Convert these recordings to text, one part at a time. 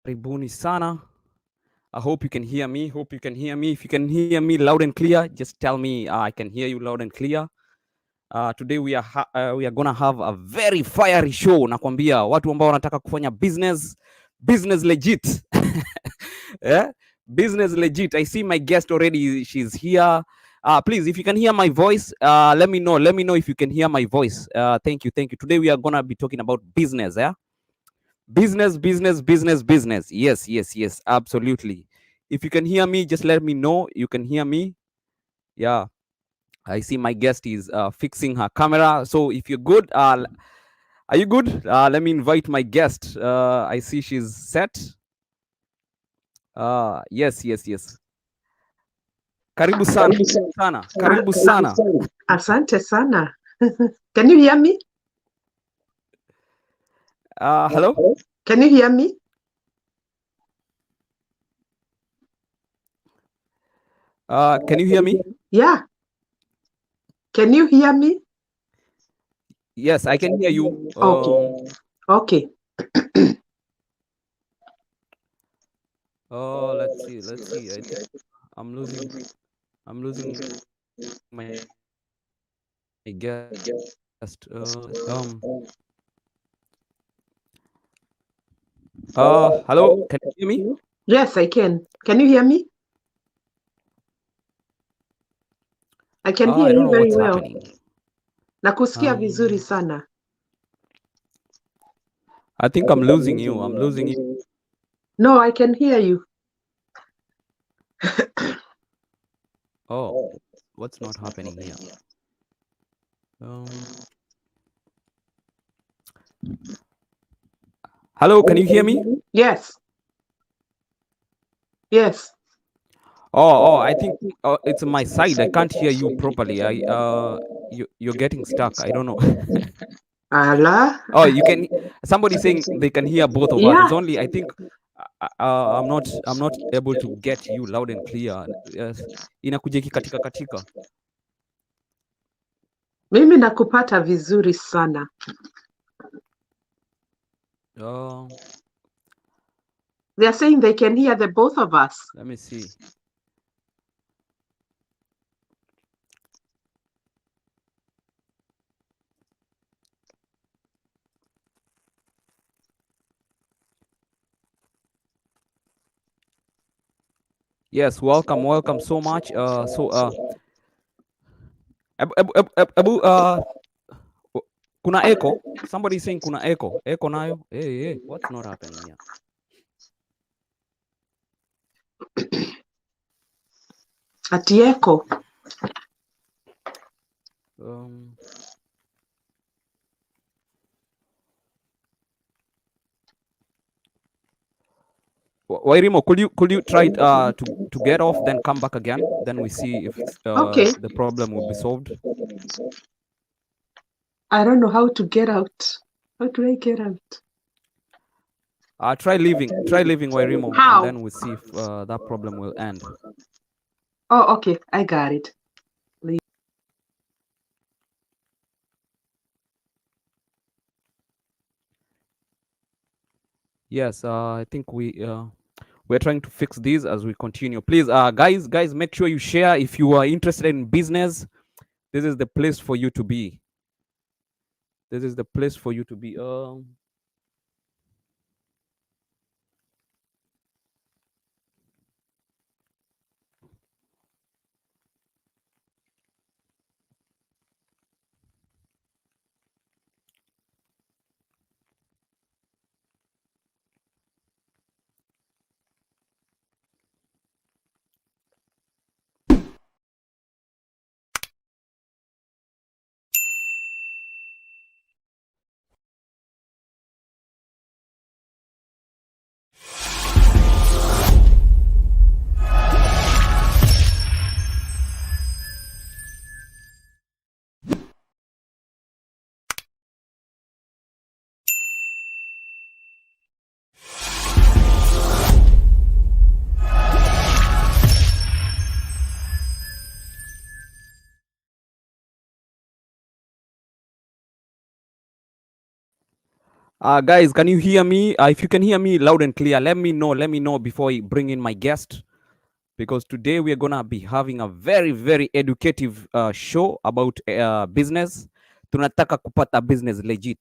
Karibuni sana. I hope you can hear me. Hope you can hear me. If you can hear me loud and clear, just tell me I can hear you loud and clear. Today we are gonna have a very fiery show. Nakwambia watu ambao wanataka kufanya business legit. Yeah? Business legit. I see my guest already. She's here. Please, if you can hear my voice, let me know. Let me know if you can hear my voice. Thank you. Today we are gonna be talking about business. Yeah. Business. Yes, absolutely. If you can hear me, just let me know you can hear me. Yeah, I see my guest is fixing her camera. So if you're good, are you good? Let me invite my guest. I see she's set. Yes. Karibu sana. Karibu sana. Asante sana. Can you hear me? Hello? Can you hear me? Can you hear me? Yeah. Can you hear me? Yes, I can hear you. Okay. Let's see. I think I'm losing my guest. Hello, can you hear me? Yes, I can. Can you hear me? I can hear you very well. Nakusikia vizuri sana. I think I'm losing you. No, I can hear you. Oh, what's not happening here? Hello, can you hear me? Yes. Oh, I think it's my side. I can't hear you properly. You're getting stuck. I don't know. Allah. Oh, you can. Somebody saying they can hear both of us. It's only I think I'm not able to get you loud and clear. Yes, inakuja katika. Mimi nakupata vizuri sana. They are saying they can hear the both of us. Let me see. Yes, welcome so much. Abu, kuna echo. Somebody saying kuna echo. Echo nayo. Hey, what's not happening here? Ati echo. Wairimu, could you try to get off, then come back again? Then we see if the problem will be solved. I don't know how to get out. How do I get out? Try leaving Wairimu, and then we'll see if that problem will end. Oh, okay, I got it. Yes, I think we're trying to fix these as we continue. Please, guys, make sure you share. If you are interested in business, this is the place for you to be. Guys, can you hear me? If you can hear me loud and clear, let me know. Let me know before I bring in my guest, because today we are gonna be having a very, very educative show about business. Tunataka kupata business legit.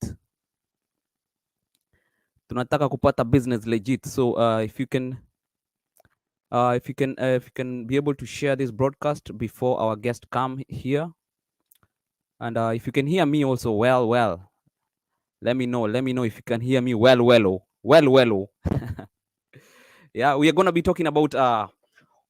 Tunataka kupata business legit. So if you can be able to share this broadcast before our guest come here, and if you can hear me also well, let me know. Let me know if you can hear me well. Yeah, we are going to be talking about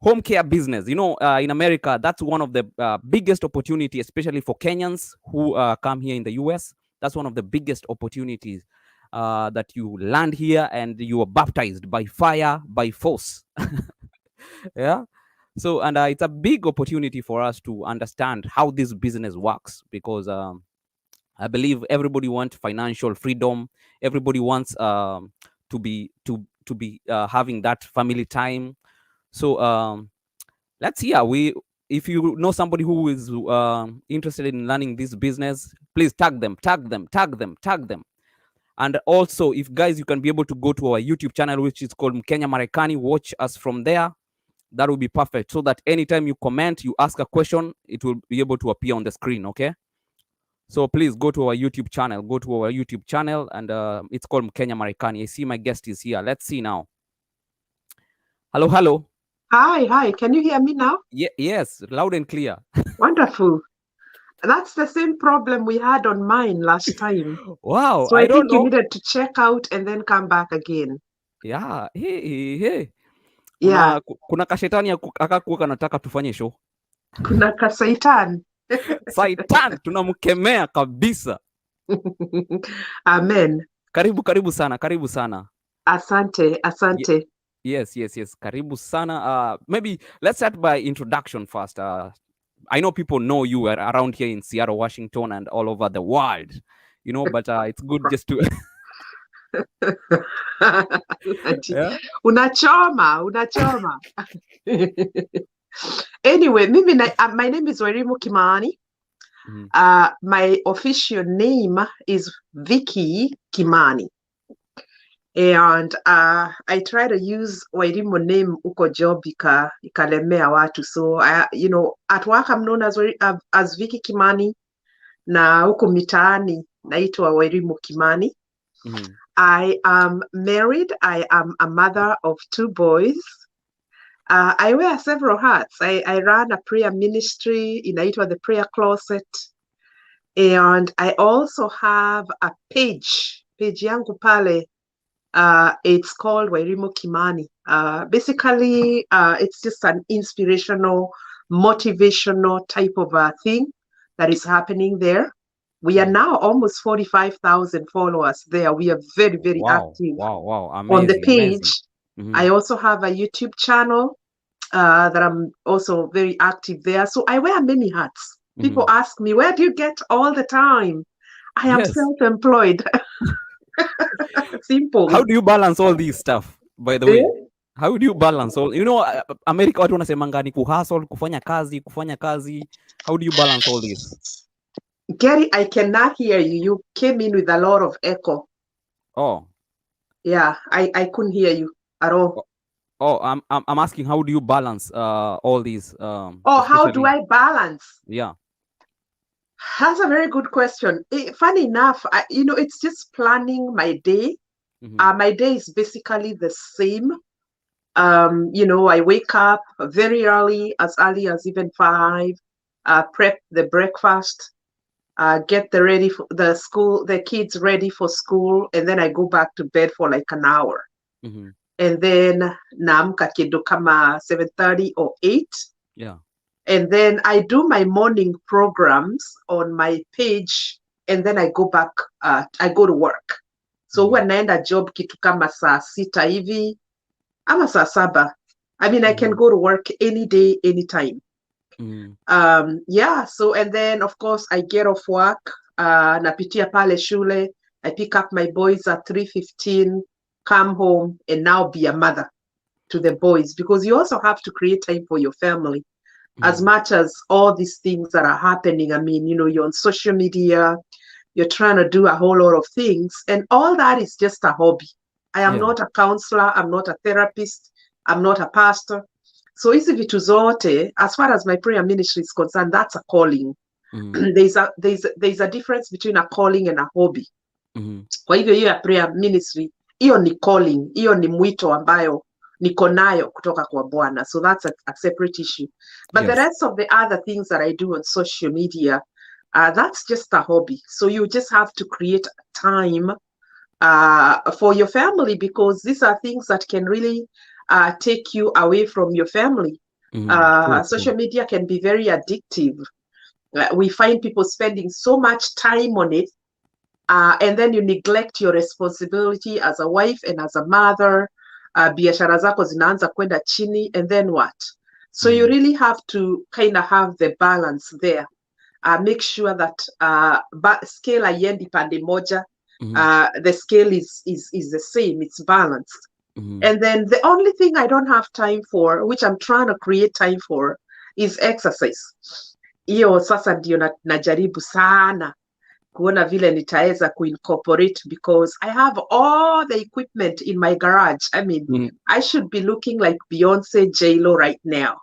home care business. You know, in America, that's one of the biggest opportunity, especially for Kenyans who come here in the US. That's one of the biggest opportunities that you land here and you are baptized by fire, by force. Yeah. So, and it's a big opportunity for us to understand how this business works, because I believe everybody wants financial freedom. Everybody wants to be having that family time. So let's hear. If you know somebody who is interested in learning this business, please tag them. And also, if guys, you can be able to go to our YouTube channel, which is called Mkenyamarekanitv. Watch us from there. That will be perfect. So that anytime you comment, you ask a question, it will be able to appear on the screen. Okay. So please go to our YouTube channel. And it's called Mkenyamarekanitv. I see my guest is here. Let's see now. Hello. Hi. Can you hear me now? Yes, loud and clear. Wonderful. That's the same problem we had on mine last time. Wow. So I think you needed to check out and then come back again. Yeah. Hey. Yeah. Kuna kashetani akakuwa kanataka tufanye show. Kuna kasaitan. Saitan tunamkemea kabisa. Amen. Karibu sana. Asante. Yes. Karibu sana. Maybe let's start by introduction first. I know people know you around here in Seattle, Washington, and all over the world, you know, but it's good just to... Yeah? Unachoma. Anyway, my name is Wairimu Kimani. My official name is Vicky Kimani. And I try to use Wairimu name uko job ikalemea watu. So at work I'm known as Vicky Kimani, na uko mitaani naitwa Wairimu Kimani. I am married. I am a mother of 2 boys. I wear several hats. I run a prayer ministry inaitwa the Prayer Closet, and I also have a page yangu pale. It's called Wairimu Kimani. Basically, it's just an inspirational, motivational type of thing that is happening there. We are now almost 45,000 followers there. We are very, very active. Wow. Amazing, on the page. I also have a YouTube channel that I'm also very active there. So I wear many hats. People ask me, where do you get all the time? I am self-employed. Simple. How do you balance all these stuff, by the way? How do you balance all? You know, America watu wanasemanga ni kuhustle, kufanya kazi. How do you balance all this? Gary, I cannot hear you. You came in with a lot of echo. Oh. Yeah, I couldn't hear you at all. Oh, I'm asking, how do you balance all these? How do I balance? Yeah. That's a very good question. Funny enough, it's just planning my day. My day is basically the same. I wake up very early as even 5, prep the breakfast, get the kids ready for school, and then I go back to bed for like an hour. And then naamka kidogo kama 7:30 or 8. Yeah. And then I do my morning programs on my page, and then I go back, I go to work. So when naenda job kitu kama saa 6 hivi, ama saa 7. I mean, I can go to work any day, anytime. So, and then of course I get off work, napitia pale shule, I pick up my boys at 3:15, come home, and now be a mother to the boys, because you also have to create time for your family. As much as all these things that are happening, I mean, you're on social media, you're trying to do a whole lot of things, and all that is just a hobby. I am not a counselor, I'm not a therapist, I'm not a pastor. So hizi vitu zote, as far as my prayer ministry is concerned, that's a calling. There's a difference between a calling and a hobby. Kwa hivyo hiyo ya prayer ministry, hiyo ni calling, hiyo ni mwito ambayo niko nayo kutoka kwa Bwana. So that's a separate issue. But the rest of the other things that I do on social media, that's just a hobby. So you just have to create time for your family, because these are things that can really take you away from your family. Social media can be very addictive. We find people spending so much time on it, and then you neglect your responsibility as a wife and as a mother. Biashara zako zinaanza kwenda chini, and then what? So you really have to kind of have the balance there. Make sure that scale haiendi pande moja. The scale is the same, it's balanced. And then the only thing I don't have time for, which I'm trying to create time for, is exercise. Hiyo sasa ndio najaribu sana kuona vile nitaweza kuincorporate, because I have all the equipment in my garage. I mean, I should be looking like 𝐉𝐨𝐢𝐬𝐧 right now.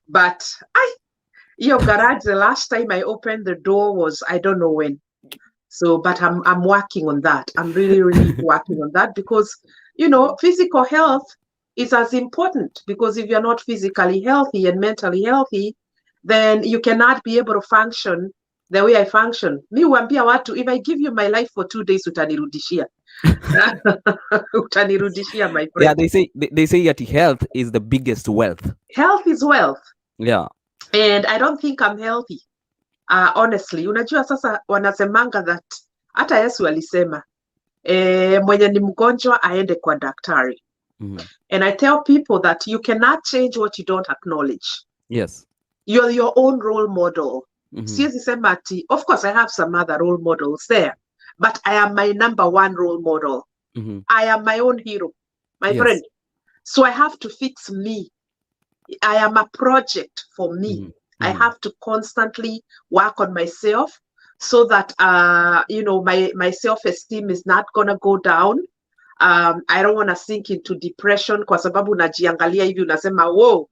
But your garage, the last time I opened the door was, I don't know when. So, but I'm working on that. I'm really working on that, because, you know, physical health is as important, because if you're not physically healthy and mentally healthy, then you cannot be able to function the way I function. Mi huambia watu, if I give you my life for 2 days, utanirudishia. Utanirudishia, my friend. Yeah, they say that health is the biggest wealth. Health is wealth. Yeah. And I don't think I'm healthy. Honestly, unajua sasa wanasemanga that, hata Yesu alisema, mwenye ni mgonjwa aende kwa daktari. And I tell people that you cannot change what you don't acknowledge. Yes. You're your own role model. Siwezi sema ati, of course I have some other role models there, but I am my number one role model. I am my own hero, my friend. So I have to fix me. I am a project for me. I have to constantly work on myself, so that you know, my self-esteem is not gonna go down. I don't want to sink into depression, kwa sababu unajiangalia hivi unasema, whoa,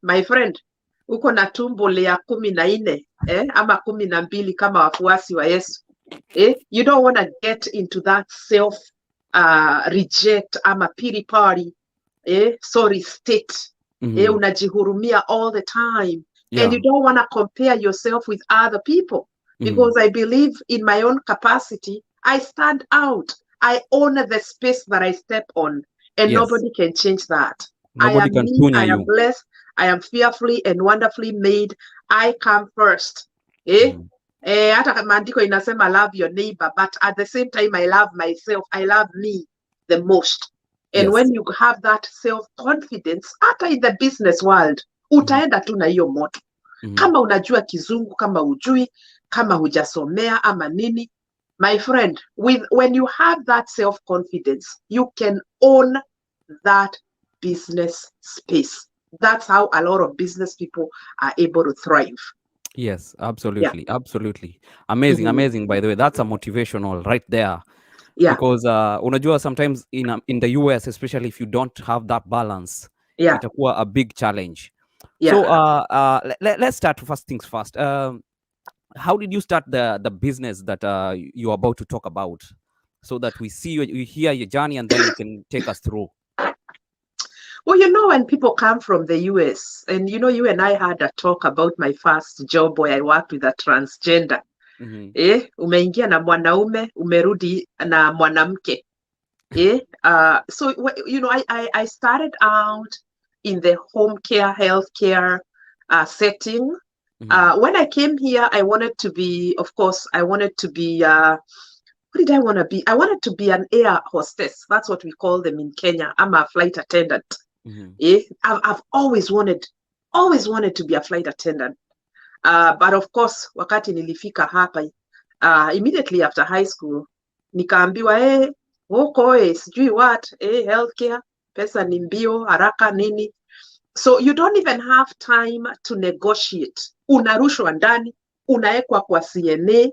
my friend, uko na tumbo ya 14, ama 12 kama wafuasi wa Yesu. You don't want to get into that self reject ama pity party sorry state. Unajihurumia all the time. And you don't want to compare yourself with other people, because I believe in my own capacity. I stand out. I own the space that I step on, and nobody can change that. Nobody can me, I am blessed. I am fearfully and wonderfully made. I come first. Hata maandiko inasema love your neighbor, but at the same time I love myself. I love me the most. And when you have that self-confidence, hata in the business world, utaenda tu na hiyo moto. Kama unajua kizungu, kama hujui, kama hujasomea ama nini, my friend, when you have that self-confidence, you can own that business space. That's how a lot of business people are able to thrive. Yes, absolutely. Absolutely. Amazing, amazing, by the way. That's a motivational right there. Because unajua, sometimes in the US, especially if you don't have that balance, itakuwa a big challenge. So let's start first things first. How did you start the business that you're about to talk about, so that we see you hear your journey, and then you can take us through? Well, you know, when people come from the US, and you know, you and I had a talk about my first job where I worked with a transgender. Umeingia na mwanaume, umerudi na mwanamke. So, you know, I started out in the home care, healthcare setting. When I came here, I wanted to be, of course, I wanted to be, what did I want to be? I wanted to be an air hostess. That's what we call them in Kenya. I'm a flight attendant. I've always wanted to be a flight attendant. But of course, wakati nilifika hapa, immediately after high school, nikaambiwa, sijui what, healthcare, pesa ni mbio, haraka nini. So you don't even have time to negotiate. Unarushwa ndani, unaekwa kwa CNA,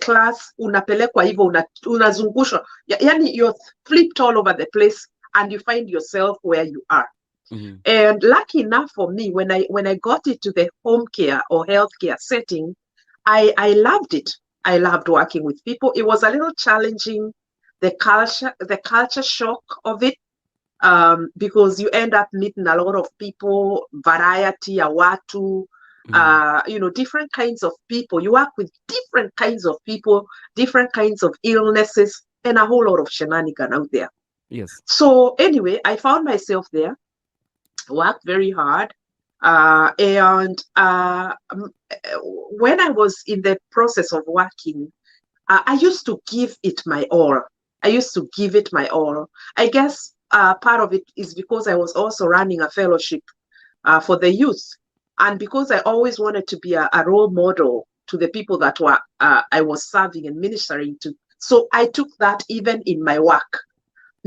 class, unapelekwa hivyo, unazungushwa, yani you're flipped all over the place and you find yourself where you are. And lucky enough for me, when I got into the home care or healthcare setting, I loved it. I loved working with people. It was a little challenging, the culture shock of it, because you end up meeting a lot of people, variety ya watu, different kinds of people. You work with different kinds of people, different kinds of illnesses, and a whole lot of shenanigans out there. Yes. So anyway, I found myself there, worked very hard. And when I was in the process of working, I used to give it my all. I guess part of it is because I was also running a fellowship for the youth. And because I always wanted to be a role model to the people that were I was serving and ministering to. So I took that even in my work.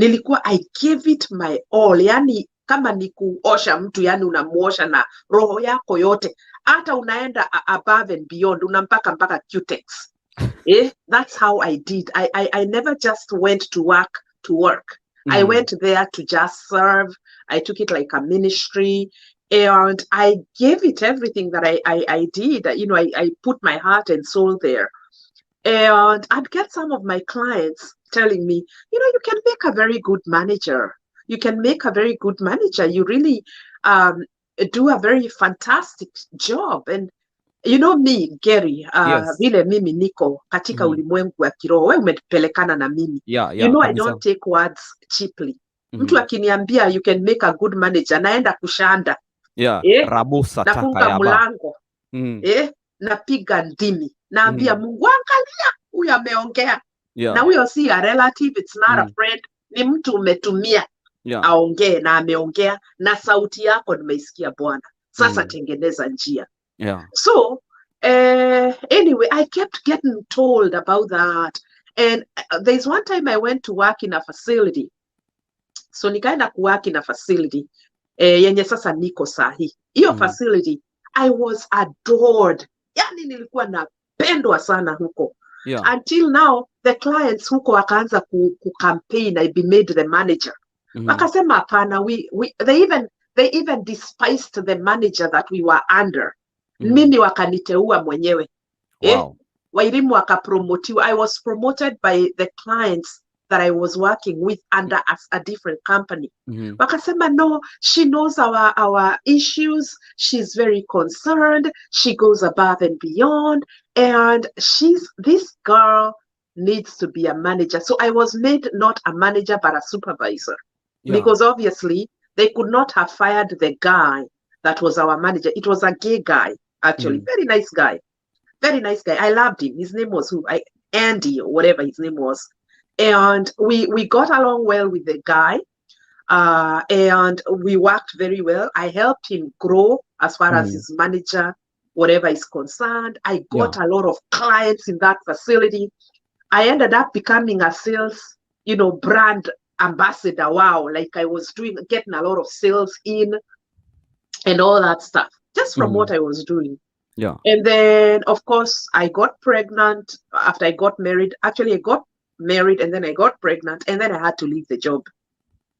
I gave it my all. Yani, kama ni kuosha mtu, yani unamuosha na roho yako yote, hata unaenda above and beyond, unampaka mpaka 𝐤𝐡𝐻. That's how I did. I never just went to work to work. I went there to just serve. I took it like a ministry, and I gave it everything that I did. I put my heart and soul there. And I'd get some of my clients telling me, you can make a very good manager. You can make a very good manager. You really do a very fantastic job. And me, Gary, vile mimi niko katika ulimwengu wa kiroho, wewe umepelekana na mimi. I don't take words cheaply. Mtu akiniambia you can make a good manager, naenda kushanda. Rabusa taka nafunga mlango. Napiga ndimi. Naambia Mungu, angalia, huyu ameongea. Na huyo si a relative, it's not a friend. Ni mtu umetumia. Aongee na ameongea na sauti yako nimeisikia Bwana. Sasa tengeneza njia. So anyway, I kept getting told about that. And there's one time I went to work in a facility. So nikaenda kuwork in a facility yenye sasa niko sahi. Hiyo facility, I was adored. Yani nilikuwa napendwa sana huko. Until now, the clients huko wakaanza campaign I be made the manager. Wakasema hapana, they even despised the manager that we were under. Mimi wakaniteua mwenyewe. Wairimu wakapromotiwa. I was promoted by the clients that I was working with under a different company. Wakasema, no, she knows our issues. She's very concerned. She goes above and beyond. And this girl needs to be a manager. So I was made not a manager, but a supervisor. Because obviously they could not have fired the guy that was our manager. It was a gay guy, actually. Very nice guy. I loved him. His name was Andy or whatever his name was. And we got along well with the guy. And we worked very well. I helped him grow as far as his manager, whatever is concerned. I got a lot of clients in that facility. I ended up becoming a sales, brand ambassador. Wow, like I was getting a lot of sales in and all that stuff just from what I was doing. And then of course I got pregnant after I got married. Actually, I got married and then I got pregnant and then I had to leave the job.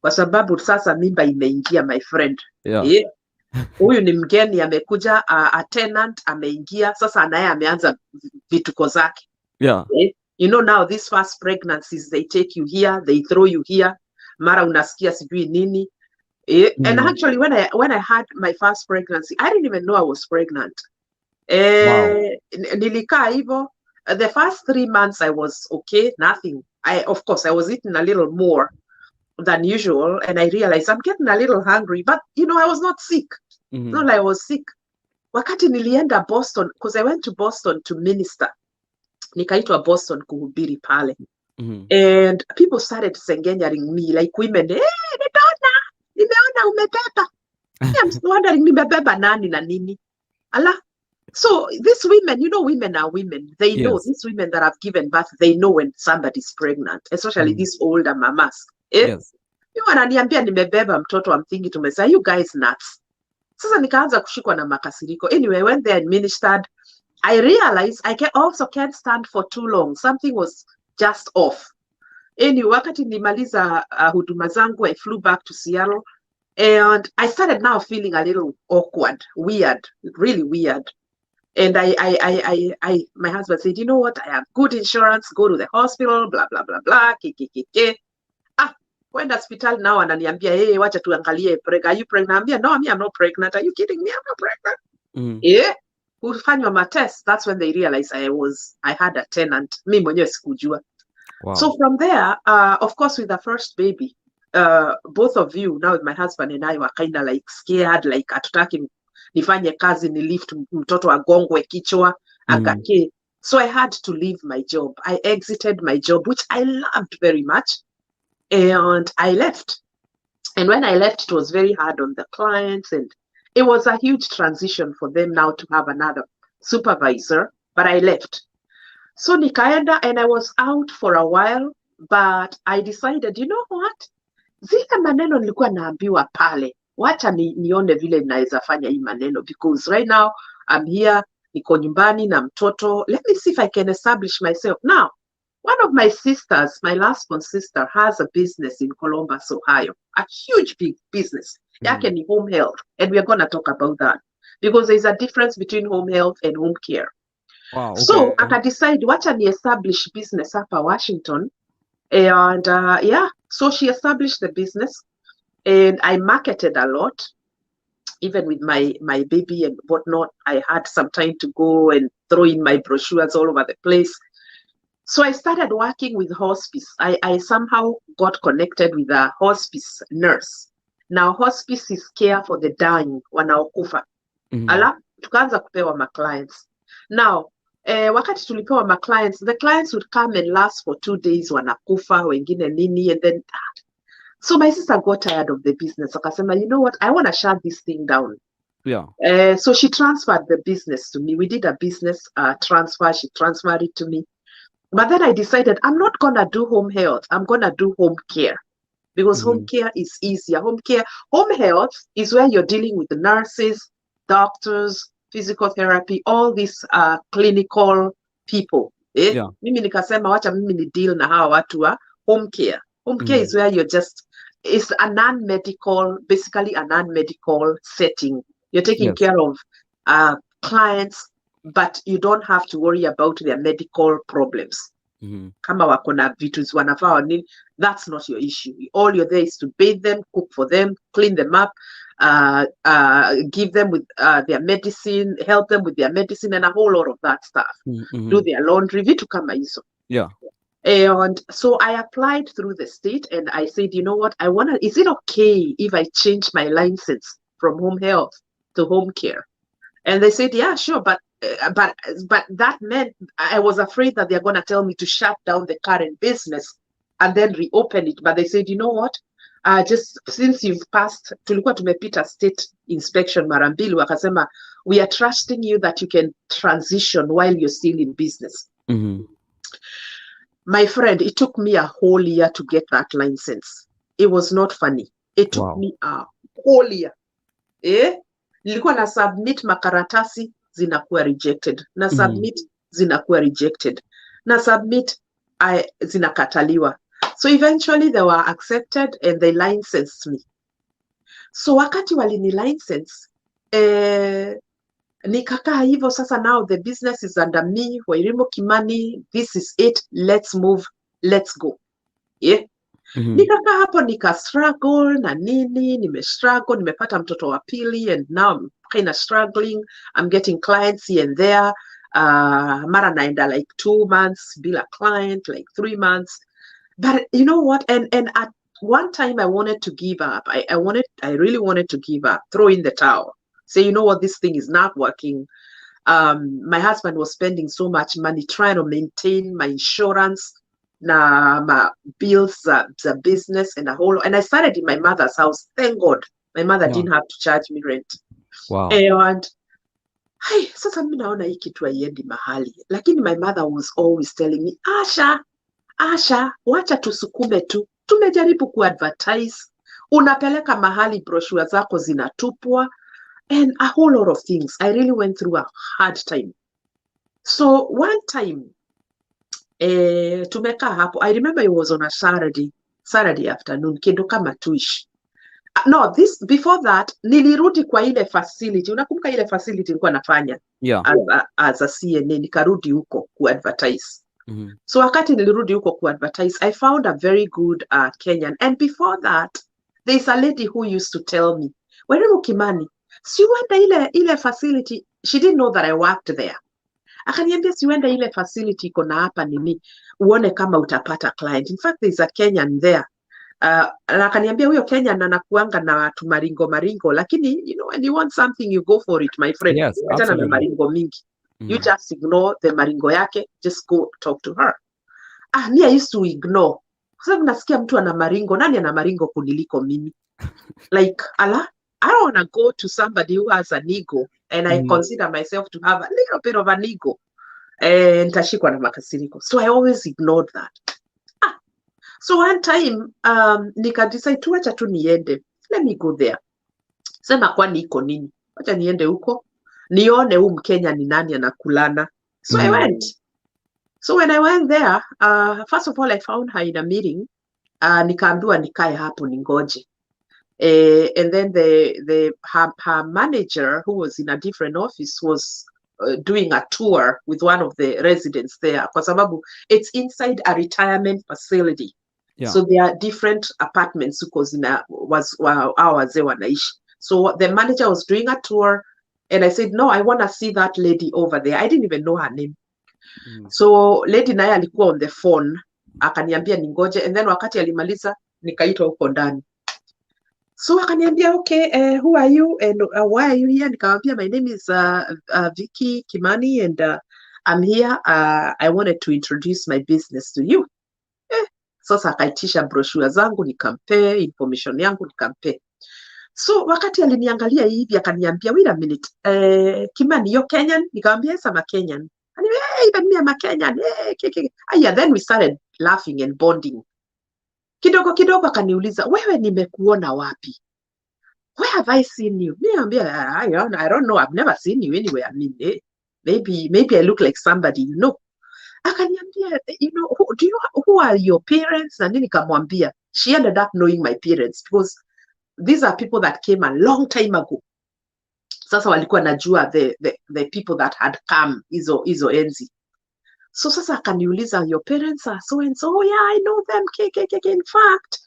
Kwa sababu sasa mimba imeingia, my friend. Huyu ni mgeni amekuja, a tenant ameingia, sasa naye ameanza vituko zake. Now these first pregnancies, they take you here, they throw you here, mara unasikia sijui nini. And actually when I had my first pregnancy, I didn't even know I was pregnant. Nilikaa hivyo. The first 3 months I was okay, nothing. Of course I was eating a little more than usual, and I realized I'm getting a little hungry, but I was not sick. Not like I was sick. Wakati nilienda Boston, because I went to Boston to minister. Nikaitwa Boston kuhubiri pale. And people started sengenyering me, like women, nimeona umebeba. I'm wondering, nimebeba nani na nini? Allah. So these women, women are women. They know, these women that have given birth, they know when somebody's pregnant, especially these older mamas. Wananiambia nimebeba mtoto, I'm thinking to myself, you guys nuts. Sasa nikaanza kushikwa na makasiriko. Anyway, I went there and ministered. I realized I can't stand for too long. Something was just off. Anyway, wakati nimaliza huduma zangu, I flew back to Seattle, and I started now feeling a little awkward, weird, really weird. And my husband said, you know what? I have good insurance. Go to the hospital, blah, blah, blah, blah, kkk. Kwenda hospital now ananiambia, hey, wacha tuangalie, are you pregnant? No, I'm not pregnant. Are you kidding me? I'm not pregnant. Yeah. Kufanywa ma test. That's when they realized I had a tenant. Mi mwenyewe sikujua. Wow. So from there, of course, with the first baby, both of you, now with my husband and I, were kind of like scared, like hatutaki nifanye kazi ni lift mtoto agongwe kichwa agake. So I had to leave my job. I exited my job, which I loved very much, and I left. And when I left, it was very hard on the clients, and it was a huge transition for them now to have another supervisor, but I left. So nikaenda, and I was out for a while, but I decided, you know what? Zile maneno nilikuwa naambiwa pale, wacha nione vile naweza fanya hii maneno, because right now I'm here, niko nyumbani na mtoto. Let me see if I can establish myself. Now, one of my sisters, my last born sister, has a business in Columbus, Ohio, a huge big business. Yake ni home health, and we are going to talk about that, because there's a difference between home health and home care. Wow, okay. So I decided, wacha ni establish business hapa Washington, and yeah, so she established the business, and I marketed a lot, even with my baby and whatnot. I had some time to go and throw in my brochures all over the place. So I started working with hospice. I somehow got connected with a hospice nurse. Now, hospice is care for the dying, wanaokufa. Ala, tukaanza kupewa ma clients. Now, wakati tulipewa ma clients, the clients would come and last for 2 days, wanakufa, wengine nini, and then so my sister got tired of the business. Akasema, you know what, I want to shut this thing down. Yeah. So she transferred the business to me. We did a business transfer. She transferred it to me. But then I decided I'm not going to do home health. I'm going to do home care, because home care is easier. Home health is where you're dealing with the nurses, doctors, physical therapy, all these clinical people. Yeah. Mimi nikasema wacha mimi ni deal na hawa watu wa home care. Home care is where you're just, it's a non-medical, basically a non-medical setting. You're taking care of clients, but you don't have to worry about their medical problems. Kama wako na vitu wanafaa nini, that's not your issue. All you're there is to bathe them, cook for them, clean them up, give them with their medicine, help them with their medicine, and a whole lot of that stuff. Do their laundry, vitu kama hizo. Yeah. And so I applied through the state, and I said, you know what, is it okay if I change my license from home health to home care? And they said, yeah, sure, but that meant I was afraid that they're going to tell me to shut down the current business and then reopen it. But they said, you know what, just since you've passed, tulikuwa tumepita state inspection mara mbili, wakasema, we are trusting you that you can transition while you're still in business. My friend, it took me a whole year to get that license. It was not funny. It took me a whole year. Nilikuwa na submit makaratasi, zinakuwa rejected. Na submit, zinakuwa rejected. Na submit, zinakataliwa. So eventually they were accepted and they licensed me. So wakati walini license, nikakaa hivyo sasa, now the business is under me, Wairimu Kimani, this is it, let's move, let's go. Yeah. Nikakaa hapo nika struggle na nini, nimepata mtoto wa pili, and now I'm kind of struggling. I'm getting clients here and there. Mara naenda like 2 months bila client, like 3 months. But you know what, and at one time I wanted to give up. I really wanted to give up, throw in the towel. Say, you know what, this thing is not working. My husband was spending so much money trying to maintain my insurance, my bills, the business, and and I started in my mother's house. Thank God, my mother didn't have to charge me rent. Wow. And sasa mimi naona hii kitu haiendi mahali. Lakini my mother was always telling me, Asha, wacha tusukume tu. Tumejaribu kuadvertise. Unapeleka mahali brochure zako zinatupwa. And a whole lot of things. I really went through a hard time. So one time tumekaa hapo. I remember it was on a Saturday afternoon, kitu kama 2ish. No, this before that nilirudi kwa ile facility. Unakumbuka ile facility nilikuwa nafanya as a CNA, nikarudi huko kuadvertise. So wakati nilirudi huko kuadvertise, I found a very good Kenyan. And before that, there's a lady who used to tell me, Wairimu Kimani, si uenda ile facility. She didn't know that I worked there. Akaniambia si uenda ile facility iko na hapa nini, uone kama utapata client. In fact, there's a Kenyan there. Na akaniambia huyo Kenyan anakuanga na watu maringo, lakini you know, when you want something you go for it, my friend. Yes, Hata na maringo mingi. You just ignore the maringo yake, just go talk to her. Me, I used to ignore. Kwa sababu nasikia mtu ana maringo, nani ana maringo kuniliko mimi? Like, I don't want to go to somebody who has an ego, and I consider myself to have a little bit of an ego. Nitashikwa na makasiriko. So I always ignored that. So one time, nikadecide tuacha tu niende. Let me go there. Sema kwani iko nini? Wacha niende huko. Nione Mkenya ni nani anakulana. So I went. So when I went there, first of all, I found her in a meeting. Nikaambiwa nikae hapo ningoje. And then her manager, who was in a different office, was doing a tour with one of the residents there. Kwa sababu it's inside a retirement facility. Yeah. So there are different apartments because wazee wanaishi. So the manager was doing a tour, and I said, no, I want to see that lady over there. I didn't even know her name. So lady naye alikuwa on the phone, akaniambia ningoje, and then wakati alimaliza nikaitwa huko ndani. So akaniambia, okay, who are you and why are you here? Nikamwambia, my name is Vicky Kimani, and I'm here. I wanted to introduce my business to you. Sasa akaitisha brochure zangu, nikampe information yangu, nikampe. So wakati aliniangalia hivi akaniambia, wait a minute, Kimani, you're Kenyan? Nikamwambia, yes, I'm a Kenyan. And hey, even me, I'm a Kenyan. Hey, yeah, then we started laughing and bonding. Kidogo akaniuliza, wewe nimekuona wapi? Where have I seen you? Niambia, I don't know. I've never seen you anywhere. I mean, maybe I look like somebody you know. Akaniambia, you know, who are your parents? Na nini nikamwambia. She ended up knowing my parents because these are people that came a long time ago. Sasa walikuwa najua the people that had come hizo enzi. So sasa akaniuliza, your parents are so and so. Oh yeah, I know them. In fact,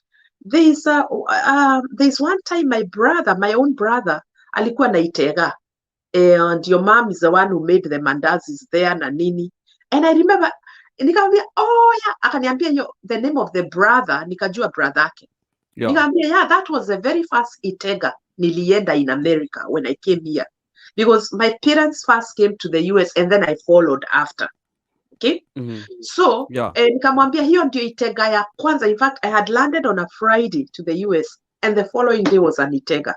there's one time my own brother alikuwa na Itega, and your mom is the one who made the mandazis there na nini. And I remember, nikamwambia, oh yeah, akaniambia the name of the brother, nikajua brother yake. Yeah. Nikamwambia, yeah, that was the very first Itega nilienda in America when I came here. Because my parents first came to the US and then I followed after. Okay? So, nikamwambia hiyo ndio Itega ya kwanza. In fact, I had landed on a Friday to the US and the following day was an Itega.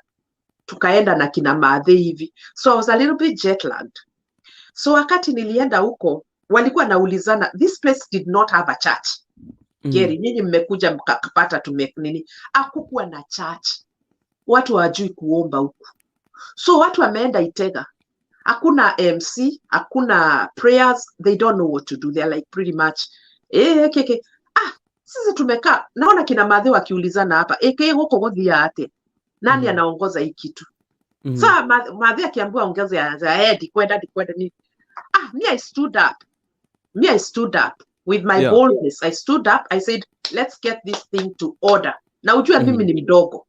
Tukaenda na kina maadhe hivi. So I was a little bit jet lagged. So wakati nilienda huko, walikuwa naulizana, this place did not have a church. Geri, nyinyi mmekuja mkapata nini? Hakukuwa na church. Watu hawajui kuomba huko. So watu wameenda Itega. Hakuna MC, hakuna prayers, they don't know what to do. They're like pretty much, sisi tumekaa, naona kina madhe wakiulizana hapa, huko godhia ate, nani anaongoza hii kitu? Saa madhe akiambiwa ongeza ya dikwenda ni, me I stood up with my boldness. I stood up, I said, let's get this thing to order. Na ujua mimi ni mdogo.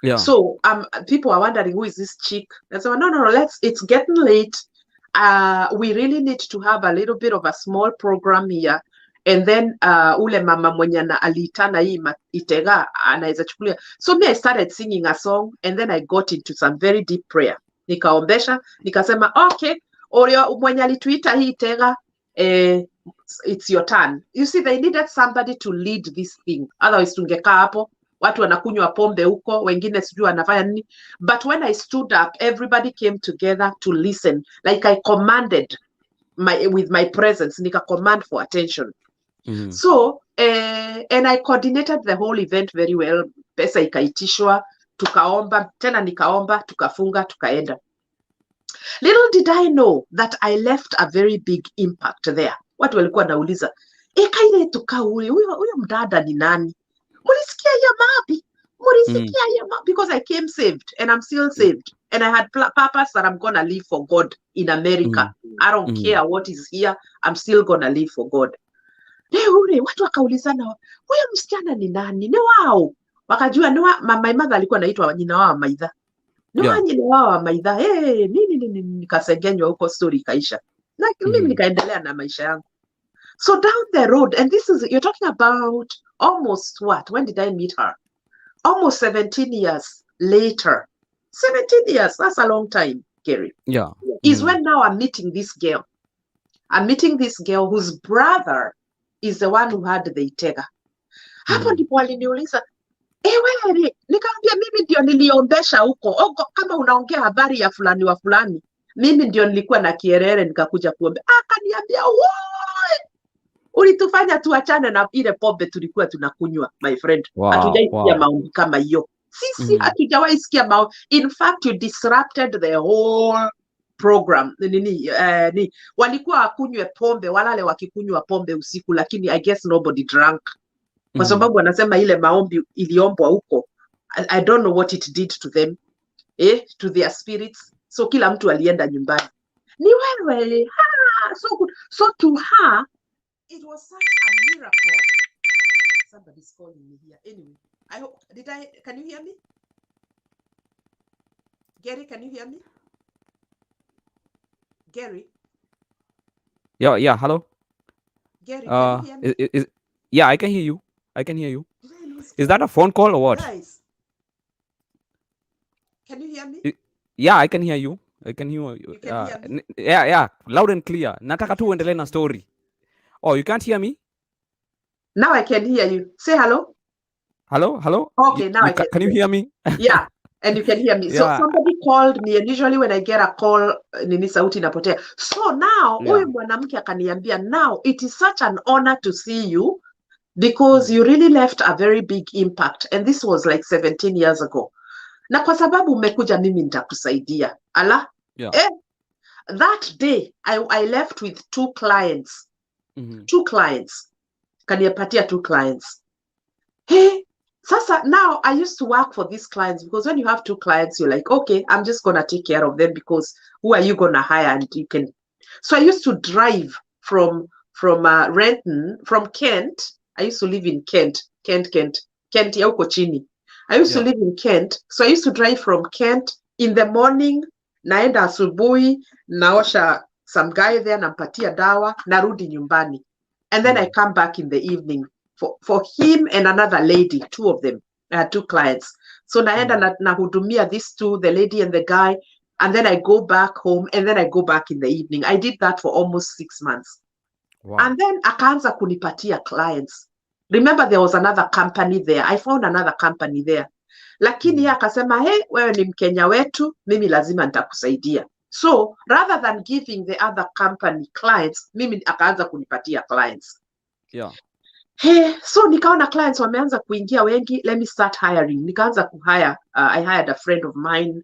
Yeah. So people are wondering, who is this chick? And so no, it's getting late. We really need to have a little bit of a small program here. And then ule mama mwenye na alitana hii Itega anaweza chukulia. So me I started singing a song and then I got into some very deep prayer. Nikaombesha, nikasema, okay, Oreo mwenye alituita hii Itega, it's your turn. You see, they needed somebody to lead this thing. Otherwise tungekaa hapo, watu wanakunywa pombe huko, wengine sijui wanafanya nini. But when I stood up, everybody came together to listen. Like I commanded with my presence, nika command for attention. So, and I coordinated the whole event very well. Pesa ikaitishwa, tukaomba, tena nikaomba, tukafunga, tukaenda. Little did I know that I left a very big impact there. Watu walikuwa nauliza, kaile tukauli, huyo mdada ni nani? Mulisikia ya mapi? Mulisikia ya mapi? Because I came saved and I'm still saved. And I had purpose that I'm going to live for God in America. I don't care what is here. I'm still going to live for God. Watu wakaulizana, huyo msichana ni nani? Ni wao. Wakajua, my mother alikuwa anaitwa nyina wao Maitha. Nyina wao Maitha. Nini nikasengenywa huko, story ikaisha. Na mimi nikaendelea na maisha yangu. So down the road, and this is, you're talking about almost what? When did I meet her? Almost 17 years later. 17 years, that's a long time, Gary. Yeah. Is when now I'm meeting this girl. I'm meeting this girl whose brother is the one who had the 𝐻𝐻𝐻𝐻. Hapo ndipo aliniuliza, wewe, nikamwambia mimi ndio niliombesha huko. Kama unaongea habari ya fulani wa fulani, mimi ndio nilikuwa na kierere nikakuja kuombe. Akaniambia, ulitufanya tuachane na ile pombe tulikuwa tunakunywa, my friend. Hatujaisikia maombi kama hiyo. Sisi hatujawahi sikia maombi. In fact, you disrupted the whole program. Walikuwa wakunywe pombe, walale wakikunywa pombe usiku, lakini I guess nobody drank. Kwa sababu wanasema ile maombi iliombwa huko. I don't know what it did to them, to their spirits. So kila mtu alienda nyumbani. Ni wewe, so good. So to her, it was such a miracle. Somebody's calling me here. Anyway, I hope, can you hear me? Gary, can you hear me? Gary? Yeah, hello? Gary, can you hear me? Yeah, I can hear you. I can hear you. Is that a phone call or what? Guys, can you hear me? Yeah, I can hear you. I can hear you. You can hear me? Yeah, loud and clear. Nataka tu uendelee na story. Oh, you can't hear me? Now I can hear you. Say hello. Hello? Okay, now I can. Can you hear me? Yeah, and you can hear me. So somebody called me, and usually when I get a call, nini sauti inapotea. So now, huyu mwanamke akaniambia, now it is such an honor to see you because you really left a very big impact. And this was like 17 years ago. Na kwa sababu umekuja mimi nitakusaidia. Ala? Yeah. That day, I left with 2 clients. 2 clients. Kanipatia 2 clients. Sasa now I used to work for these clients because when you have 2 clients, you're like, okay, I'm just going to take care of them because who are you going to hire? And you can. So I used to drive from Renton, from Kent. I used to live in Kent ya huko chini. I used to live in Kent. So I used to drive from Kent in the morning, naenda asubuhi, naosha some guy there, nampatia dawa, narudi nyumbani. And then I come back in the evening for him and another lady, 2 of them. I had 2 clients. So naenda nahudumia these 2, the lady and the guy, and then I go back home, and then I go back in the evening. I did that for almost 6 months. Wow. And then akaanza kunipatia clients. Remember, there was another company there. I found another company there. Lakini akasema, wewe ni Mkenya wetu, mimi lazima nitakusaidia. So rather than giving the other company clients, mimi akaanza kunipatia clients. Yeah. So nikaona clients wameanza kuingia wengi, let me start hiring. Nikaanza kuhire, I hired a friend of mine.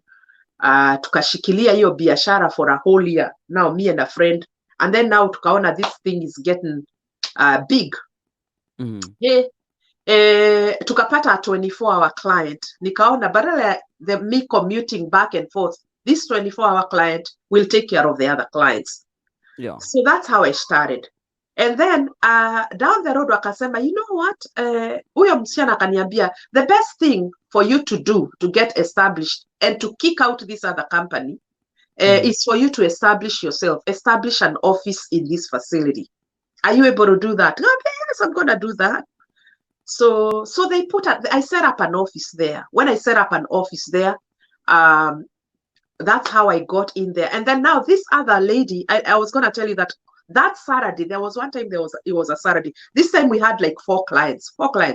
Tukashikilia hiyo biashara for a whole year. Now me and a friend. And then now tukaona this thing is getting big. Tukapata a 24-hour client. Nikaona badala ya me commuting back and forth, this 24-hour client will take care of the other clients. Yeah. So that's how I started. And then down the road wakasema, you know what? Huyo msichana akaniambia, the best thing for you to do to get established and to kick out this other company is for you to establish yourself, establish an office in this facility. Are you able to do that? Okay, yes, I'm going to do that. So they I set up an office there. When I set up an office there, that's how I got in there. And then now this other lady, I was going to tell you that Saturday, there was one time it was a Saturday. This time we had like 4 clients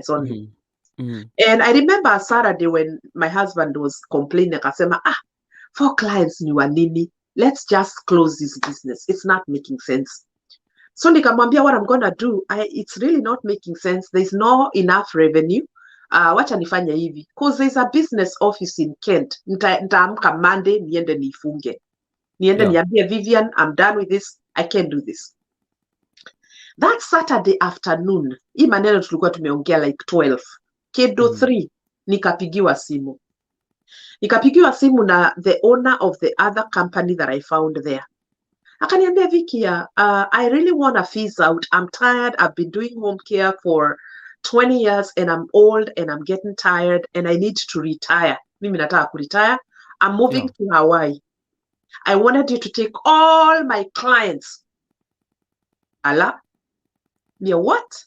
only. And I remember a Saturday when my husband was complaining, akasema, 4 clients ni wanini, let's just close this business. It's not making sense. So nikamwambia, what I'm going to do, it's really not making sense. There's no enough revenue. Wacha nifanya hivi. Because there's a business office in Kent. Nitaamka Monday, niende nifunge. Niende niambie Vivian, I'm done with this. I can't do this. That Saturday afternoon, hii maneno tulikuwa tumeongea like 12. Kedo 3, nikapigiwa simu. Nikapigiwa simu na the owner of the other company that I found there. Akaniambia, Vicky, I really want to phase out. I'm tired. I've been doing home care for 20 years and I'm old and I'm getting tired and I need to retire. Mimi nataka kuretire. I'm moving to Hawaii. I wanted you to take all my clients. Ala? Me what?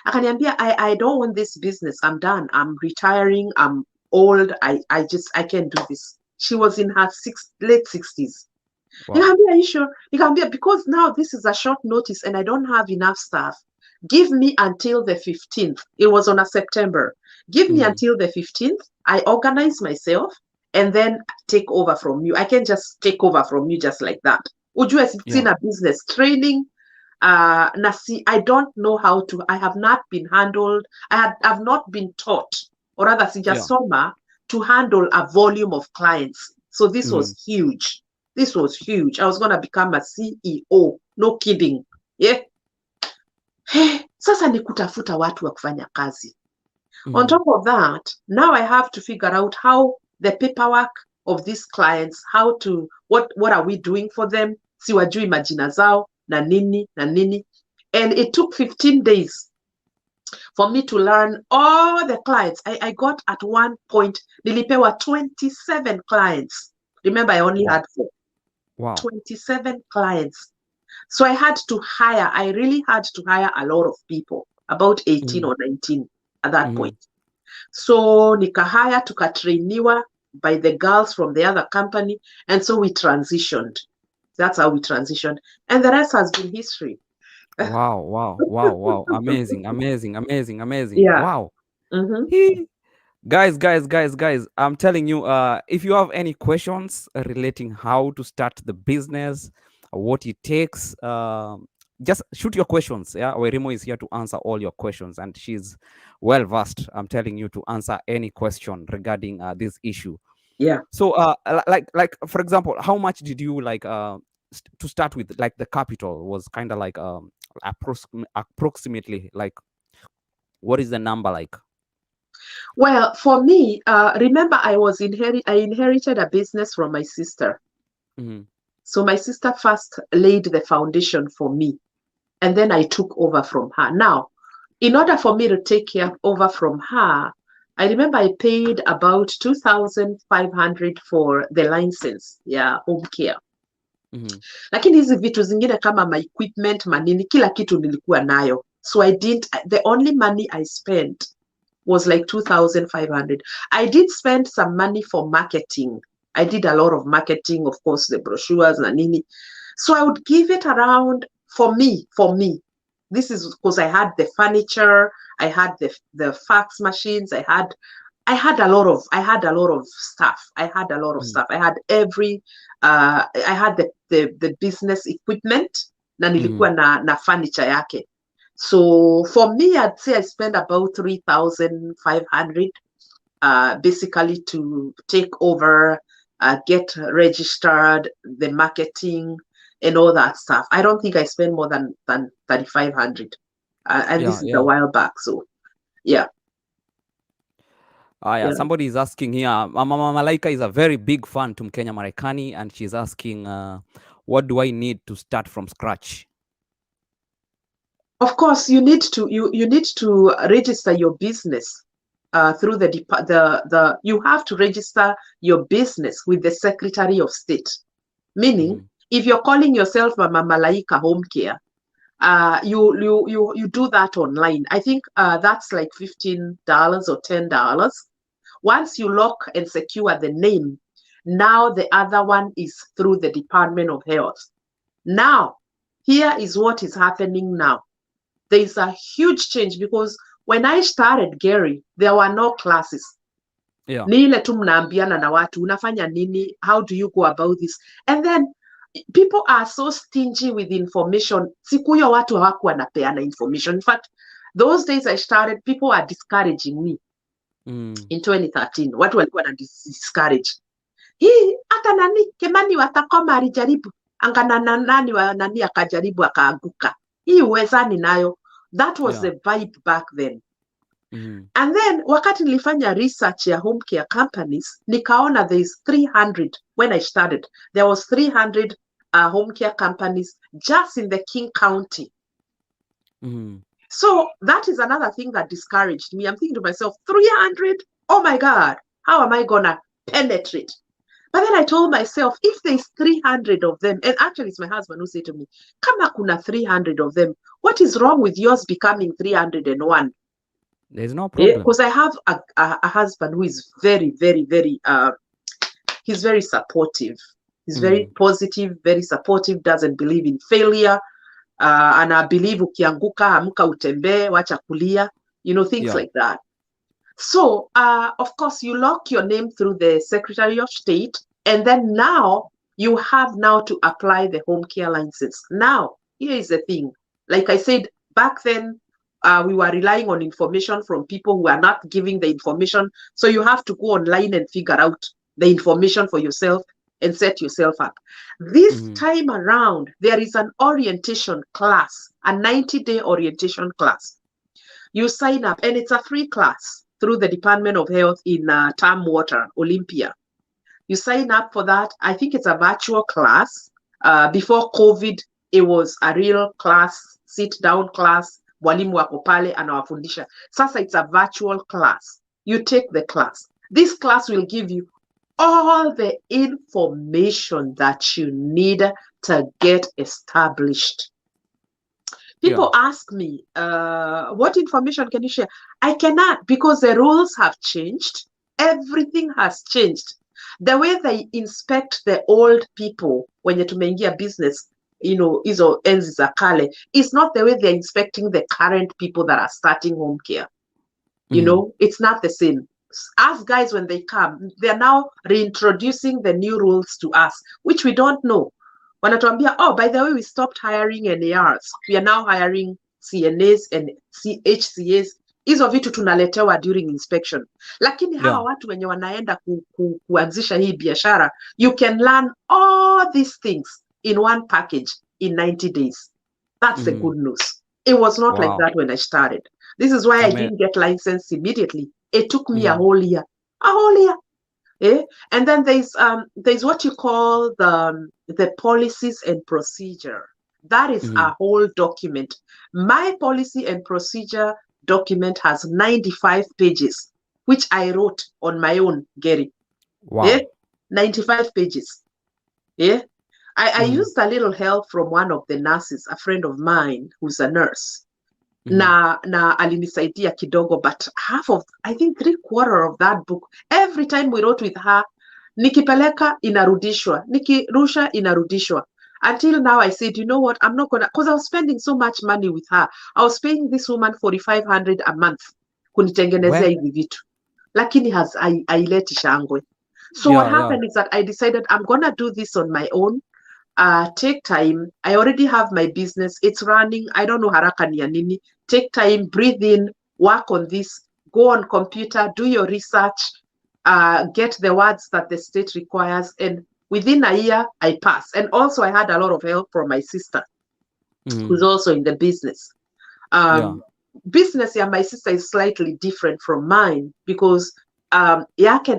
Akaniambia, I don't want this business. I'm done. I'm retiring. I'm old. I can't do this. She was in her late 60s. Wow. Nikamwambia, are you sure? Nikamwambia, because now this is a short notice and I don't have enough staff. Give me until the 15th. It was on a September. Give me until the 15th. I organize myself and then take over from you. I can't just take over from you just like that. Ujue sina business training. Nasi, I don't know how to. I have not been handled. I have not been taught, or rather, sijasoma to handle a volume of clients. So this was huge. This was huge. I was going to become a CEO. No kidding. Yeah. Hey, sasa ni kutafuta watu wa kufanya kazi. On top of that, now I have to figure out how the paperwork of these clients, how to, what are we doing for them? Siwajui majina zao, na nini. And it took 15 days for me to learn all the clients. I got at one point, nilipewa 27 clients. Remember, I only had 4. Wow. 27 clients. So I really had to hire a lot of people, about 18 or 19 at that point. So nikahaya tukatrainiwa by the girls from the other company. And so we transitioned. That's how we transitioned. And the rest has been history. Wow. Amazing. Yeah. Wow. Guys, I'm telling you, if you have any questions relating how to start the business, what it takes, just shoot your questions. Wairimu is here to answer all your questions and she's well versed, I'm telling you, to answer any question regarding this issue. Yeah. So like for example, how much did you to start with? Like the capital was kind of like approximately, like what is the number like? Well, for me, remember I inherited a business from my sister. So my sister first laid the foundation for me, and then I took over from her. Now, in order for me to take over from her, I remember I paid about 2,500 for the license, home care. Lakini hizi vitu zingine kama my equipment, manini, kila kitu nilikuwa nayo. So the only money I spent was like 2,500. I did spend some money for marketing. I did a lot of marketing, of course, the brochures, nanini. So I would give it around, for me, this is because I had the furniture, I had the fax machines, I had a lot of stuff. I had the business equipment, na nilikuwa na furniture yake. So for me, I'd say I spent about 3,500 basically to take over, get registered, the marketing, and all that stuff. I don't think I spent more than 3,500. And this is a while back, so yeah. Somebody is asking here, Mama Malaika is a very big fan to Mkenya Marekani, and she's asking, what do I need to start from scratch? Of course, you need to register your business through you have to register your business with the Secretary of State. Meaning, if you're calling yourself Mama Malaika Home Care, you do that online. I think that's like $15 or $10. Once you lock and secure the name, now the other one is through the Department of Health. Now, here is what is happening now. There is a huge change because when I started, Gary, there were no classes. Ni ile tu mnaambiana na watu, unafanya nini? How do you go about this? And then people are so stingy with information. Siku hiyo watu hawakuwa napeana information. In fact, those days I started, people are discouraging me. In 2013, watu walikuwa na discourage. hii hata nani Kimani watakoma alijaribu angana nani wa nani akajaribu akaanguka, hii uwezani nayo. That was the vibe back then. And then wakati nilifanya research ya home care companies, nikaona there is 300. When I started, there was 300 home care companies just in the King County. So that is another thing that discouraged me. I'm thinking to myself, 300? Oh my God, how am I gonna penetrate? But then I told myself, if there's 300 of them, and actually it's my husband who said to me, kama kuna 300 of them, what is wrong with yours becoming 301? There's no problem. Because I have a husband who is very, very, very, he's very supportive. He's very positive, very supportive, doesn't believe in failure. And I believe ukianguka, amka utembee, wacha kulia, you know, things like that. So, of course, you lock your name through the Secretary of State, and then now you have now to apply the home care license. Now, here is the thing. Like I said, back then, we were relying on information from people who are not giving the information. So you have to go online and figure out the information for yourself and set yourself up. This time around, there is an orientation class, a 90-day orientation class. You sign up, and it's a free class through the Department of Health in Tamwater, Olympia. You sign up for that. I think it's a virtual class. Before COVID, it was a real class, sit-down class. Mwalimu wako pale anawafundisha. Sasa it's a virtual class. You take the class. This class will give you all the information that you need to get established. People ask me, what information can you share? I cannot, because the rules have changed. Everything has changed. The way they inspect the old people when you're tumeingia business, you know, hizo enzi za kale, is not the way they're inspecting the current people that are starting home care. You know, it's not the same. Us guys, when they come, they're now reintroducing the new rules to us, which we don't know. Wanatuambia, oh, by the way, we stopped hiring NARs. We are now hiring CNAs and HCAs. Hizo vitu tunaletewa during inspection. Lakini hawa watu wenye wanaenda kuanzisha hii biashara, you can learn all these things in one package in 90 days. That's the good news. It was not like that when I started. This is why I didn't get licensed immediately. It took me a whole year. A whole year. And then there's what you call the policies and procedure. That is a whole document. My policy and procedure document has 95 pages, which I wrote on my own, Gary. Wow. 95 pages. I used a little help from one of the nurses, a friend of mine who's a nurse. Na alinisaidia kidogo, but I think 3/4 of that book, every time we wrote with her, nikipeleka inarudishwa, nikirusha inarudishwa. Until now I said, you know what, I'm not gonna, because I was spending so much money with her. I was paying this woman 4,500 a month kunitengenezea hivi vitu, lakini haileti shangwe. So what happened is that I decided I'm gonna do this on my own. Take time. I already have my business. It's running. I don't know haraka ni ya nini. Take time, breathe in, work on this, go on computer, do your research, get the words that the state requires. And within a year, I pass. And also I had a lot of help from my sister, who's also in the business. Business, my sister is slightly different from mine because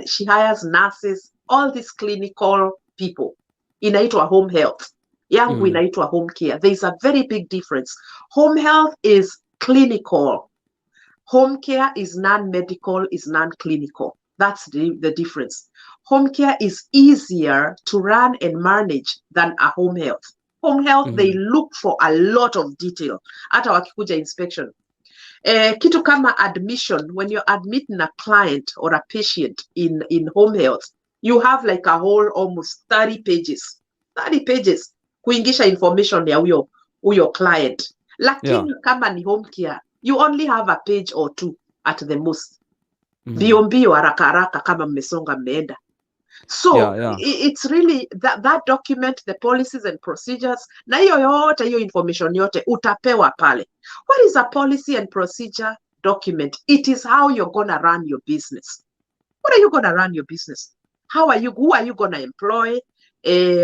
she hires nurses, all these clinical people. Inaitwa home health. Yangu inaitwa home care. There's a very big difference. Home health is clinical. Home care is non-medical, is non-clinical. That's the difference. Home care is easier to run and manage than a home health. Home health, they look for a lot of detail. Hata wakikuja inspection. Kitu kama admission, when you're admitting a client or a patient in home health, you have like a whole almost 30 pages. 30 pages kuingisha information ya huyo client. Lakini kama ni home care, you only have a page or two at the most. Mbio haraka haraka kama mmesonga mmeenda. So it's really that document, the policies and procedures, na hiyo information yote utapewa pale. What is a policy and procedure document? It is how you're gonna run your business. What are you gonna run your business? who are you gonna employ,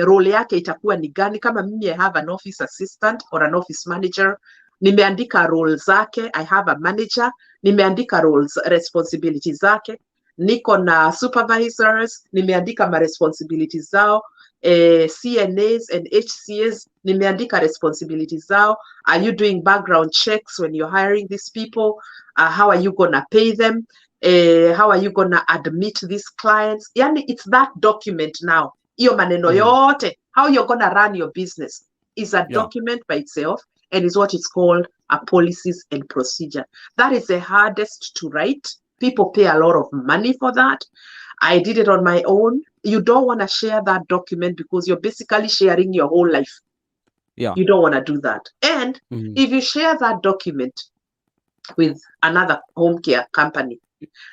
role yake itakuwa ni gani? Kama mimi I have an office assistant or an office manager, nimeandika role zake. I have a manager, nimeandika roles, responsibilities zake. Niko na supervisors, nimeandika ma responsibilities zao. CNAs and HCAs, nimeandika responsibilities zao. Are you doing background checks when you're hiring these people? How are you gonna pay them? How are you gonna admit these clients? Yani, it's that document now. Iyo maneno yote, how you're gonna run your business is a document by itself, and is what it's called a policies and procedure. That is the hardest to write. People pay a lot of money for that. I did it on my own. You don't want to share that document because you're basically sharing your whole life. You don't want to do that. And if you share that document with another home care company,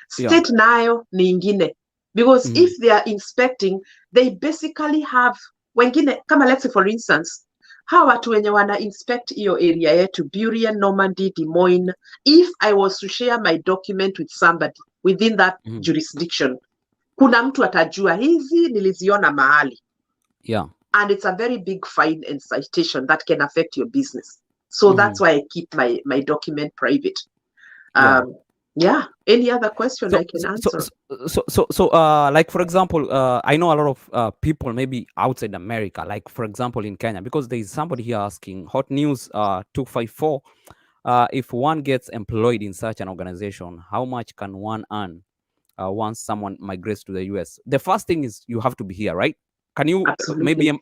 state nayo ni ingine. Because if they are inspecting, they basically have wengine, kama let's say for instance, hawa watu wenye wana inspect iyo area yetu, Burien, Normandy, Des Moines, if I was to share my document with somebody within that jurisdiction, kuna mtu atajua hizi niliziona mahali. And it's a very big fine and citation that can affect your business. So that's why I keep my document private. Any other question I can answer? So like for example, I know a lot of people maybe outside America, like for example in Kenya, because there is somebody here asking, Hot News 254, if one gets employed in such an organization, how much can one earn once someone migrates to the US? The first thing is you have to be here, right? Can you maybe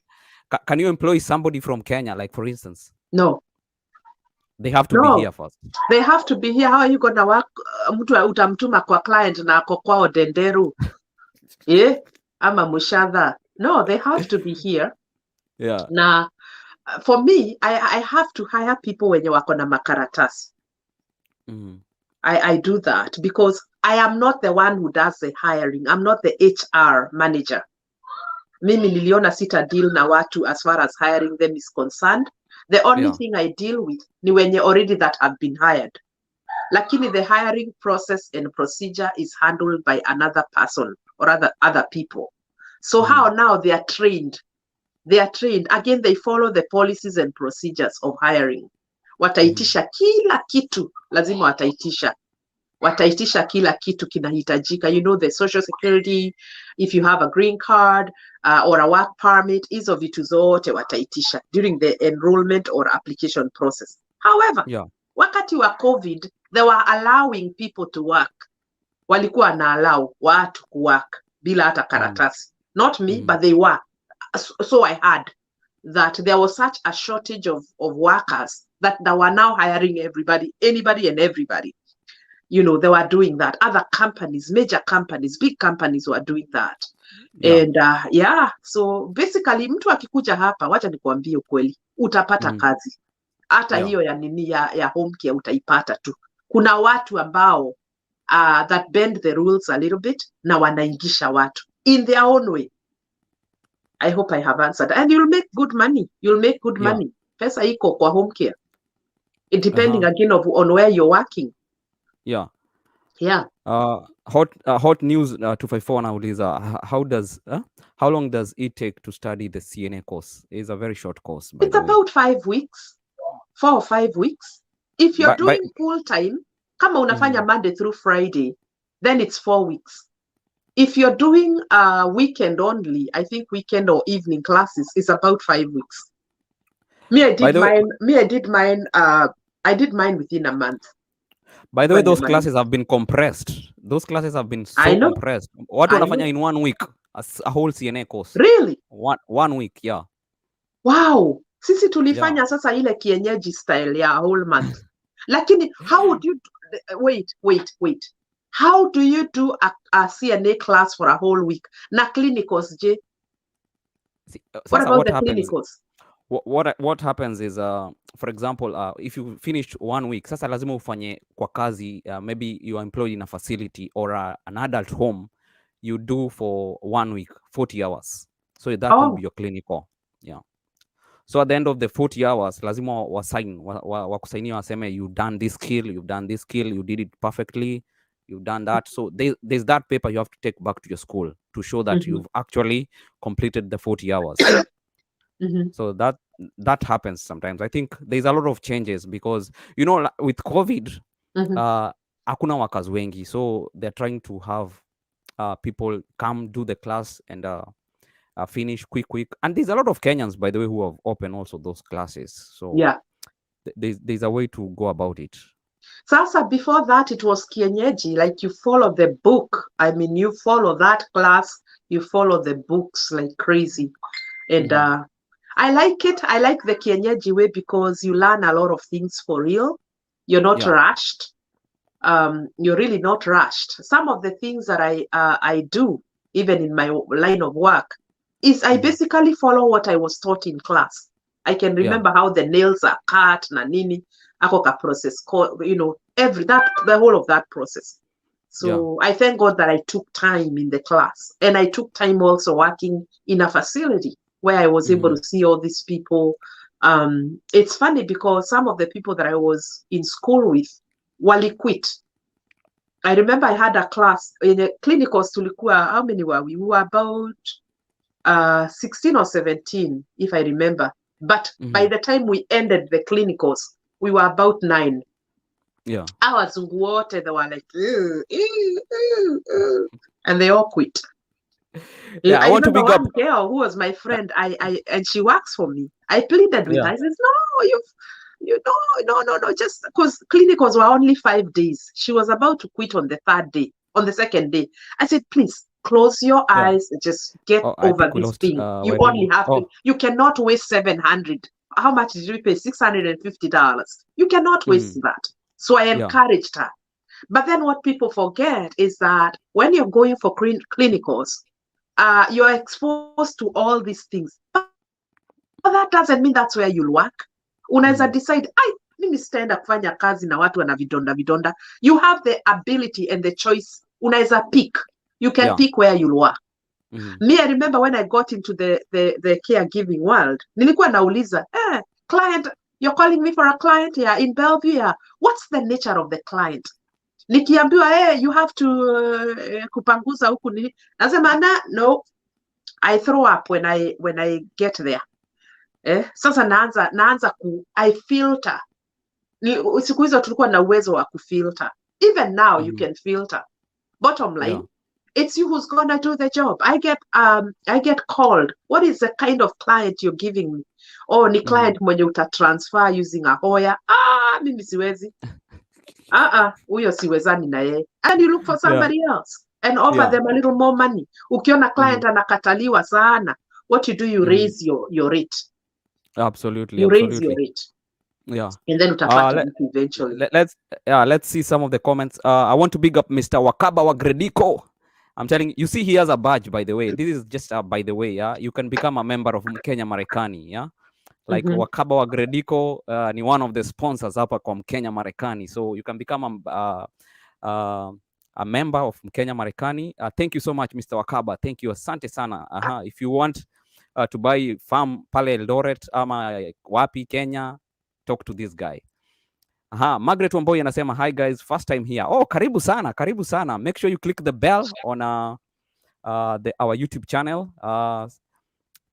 can you employ somebody from Kenya, like for instance? No. They have to be here first. They have to be here. How are you gonna work? Mtu utamtuma kwa client na ako kwao Denderu. Ama Mushadha. No, they have to be here. Na for me, I have to hire people wenye wako na makaratasi. I do that because I am not the one who does the hiring. I'm not the HR manager. Mimi niliona sita deal na watu as far as hiring them is concerned. The only thing I deal with ni wenye already that have been hired. Lakini the hiring process and procedure is handled by another person or other people. So how now they are trained? They are trained. Again, they follow the policies and procedures of hiring. Wataitisha kila kitu, lazima wataitisha. Wataitisha kila kitu kinahitajika. You know, the social security, if you have a green card or a work permit, hizo vitu zote wataitisha during the enrollment or application process. However, wakati wa COVID, they were allowing people to work. Walikuwa na allow watu kuwork bila hata karatasi. Not me, but they were. So I heard that there was such a shortage of workers that they were now hiring everybody, anybody and everybody. You know, they were doing that. Other companies, major companies, big companies were doing that. And so basically mtu akikuja hapa, wacha nikuambie ukweli, utapata kazi. Hata hiyo ya nini ya home care utaipata tu. Kuna watu ambao that bend the rules a little bit na wanaingisha watu in their own way. I hope I have answered. And you'll make good money. You'll make good money. Pesa iko kwa home care. It depending again on where you're working. Hot News 254 nauliza, how long does it take to study the CNA course? It's a very short course. It's about 5 weeks, 4 or 5 weeks. If you're doing full time, kama unafanya Monday through Friday, then it's 4 weeks. If you're doing weekend only, I think weekend or evening classes, is about 5 weeks. I did mine within a month. By the way, those classes have been compressed. Those classes have been so compressed. What wanafanya in 1 week? A whole CNA course. Really? 1 week, Wow. Sisi tulifanya sasa ile kienyeji style ya whole month. Lakini how would you wait. How do you do a CNA class for a whole week? Na clinicals, J? What about the clinicals? What happens is, for example, if you finish 1 week, sasa lazima ufanye kwa kazi, maybe you are employed in a facility or an adult home, you do for 1 week, 40 hours. So that will be your clinical. So at the end of the 40 hours, lazima wakusainia waseme, you've done this skill, you did it perfectly, you've done that. So there's that paper you have to take back to your school to show that you've actually completed the 40 hours. So that happens sometimes. I think there's a lot of changes because, you know, with COVID, hakuna workers wengi, so they're trying to have people come do the class and finish quick. And there's a lot of Kenyans, by the way, who have opened also those classes. So yeah, there's a way to go about it. Sasa, before that, it was kienyeji, like you follow the book. I mean, you follow that class, you follow the books like crazy. And I like it. I like the kienyeji way because you learn a lot of things for real. You're not rushed. You're really not rushed. Some of the things that I do, even in my line of work, is I basically follow what I was taught in class. I can remember how the nails are cut, na nini, ako ka process, you know, the whole of that process. So I thank God that I took time in the class, and I took time also working in a facility where I was able to see all these people. It's funny because some of the people that I was in school with wali quit. I remember I had a class in the clinicals. Tulikuwa, how many were we? We were about 16 or 17, if I remember. But by the time we ended the clinicals, we were about 9. Yeah. Awazungu wote, they were like, and they all quit. Yeah, I want to remember big one up girl who was my friend. And she works for me. I pleaded with her. I said, no, just because clinicals were only 5 days. She was about to quit on the 3rd day, on the 2nd day. I said, please close your eyes and just get over this thing. You only have to, you cannot waste 700. How much did we pay? $650. You cannot waste that. So I encouraged her. But then what people forget is that when you're going for clinicals, you're exposed to all these things. But that doesn't mean that's where you'll work. Unaweza decide, mimi sitaenda kufanya kazi na watu wana vidonda. You have the ability and the choice. Unaweza pick. You can pick where you'll work. Me, I remember when I got into the caregiving world, nilikuwa nauliza, client, you're calling me for a client here in 𝐉𝐴𝐻 here. What's the nature of the client? Nikiambiwa, you have to kupanguza huku nini. Nasema, no, I throw up when I get there. Sasa naanza I filter. Siku hizo tulikuwa na uwezo wa kufilter. Even now you can filter. Bottom line, it's you who's gonna do the job. I get called. What is the kind of client you're giving me? Oh, ni client mwenye utatransfer using a Hoya. Mimi siwezi. Huyo siwezani na yeye. And you look for somebody else and offer them a little more money. Ukiona client anakataliwa sana, what you do, you raise your rate. Absolutely. Raise your rate. Yeah. And then utapata eventually. Let's see some of the comments. I want to big up Mr. Wakaba wa Grediko. I'm telling you, see, he has a badge, by the way. This is just by the way, you can become a member of Mkenya Marekani, like Wakaba wa Grediko ni one of the sponsors hapa kwa Mkenya Marekani. So you can become a member of Mkenya Marekani. Thank you so much, Mr. Wakaba. Thank you. Asante sana. If you want to buy farm pale Eldoret ama wapi Kenya, talk to this guy. Margaret Wamboi anasema, hi guys, first time here. Karibu sana. Make sure you click the bell on our YouTube channel.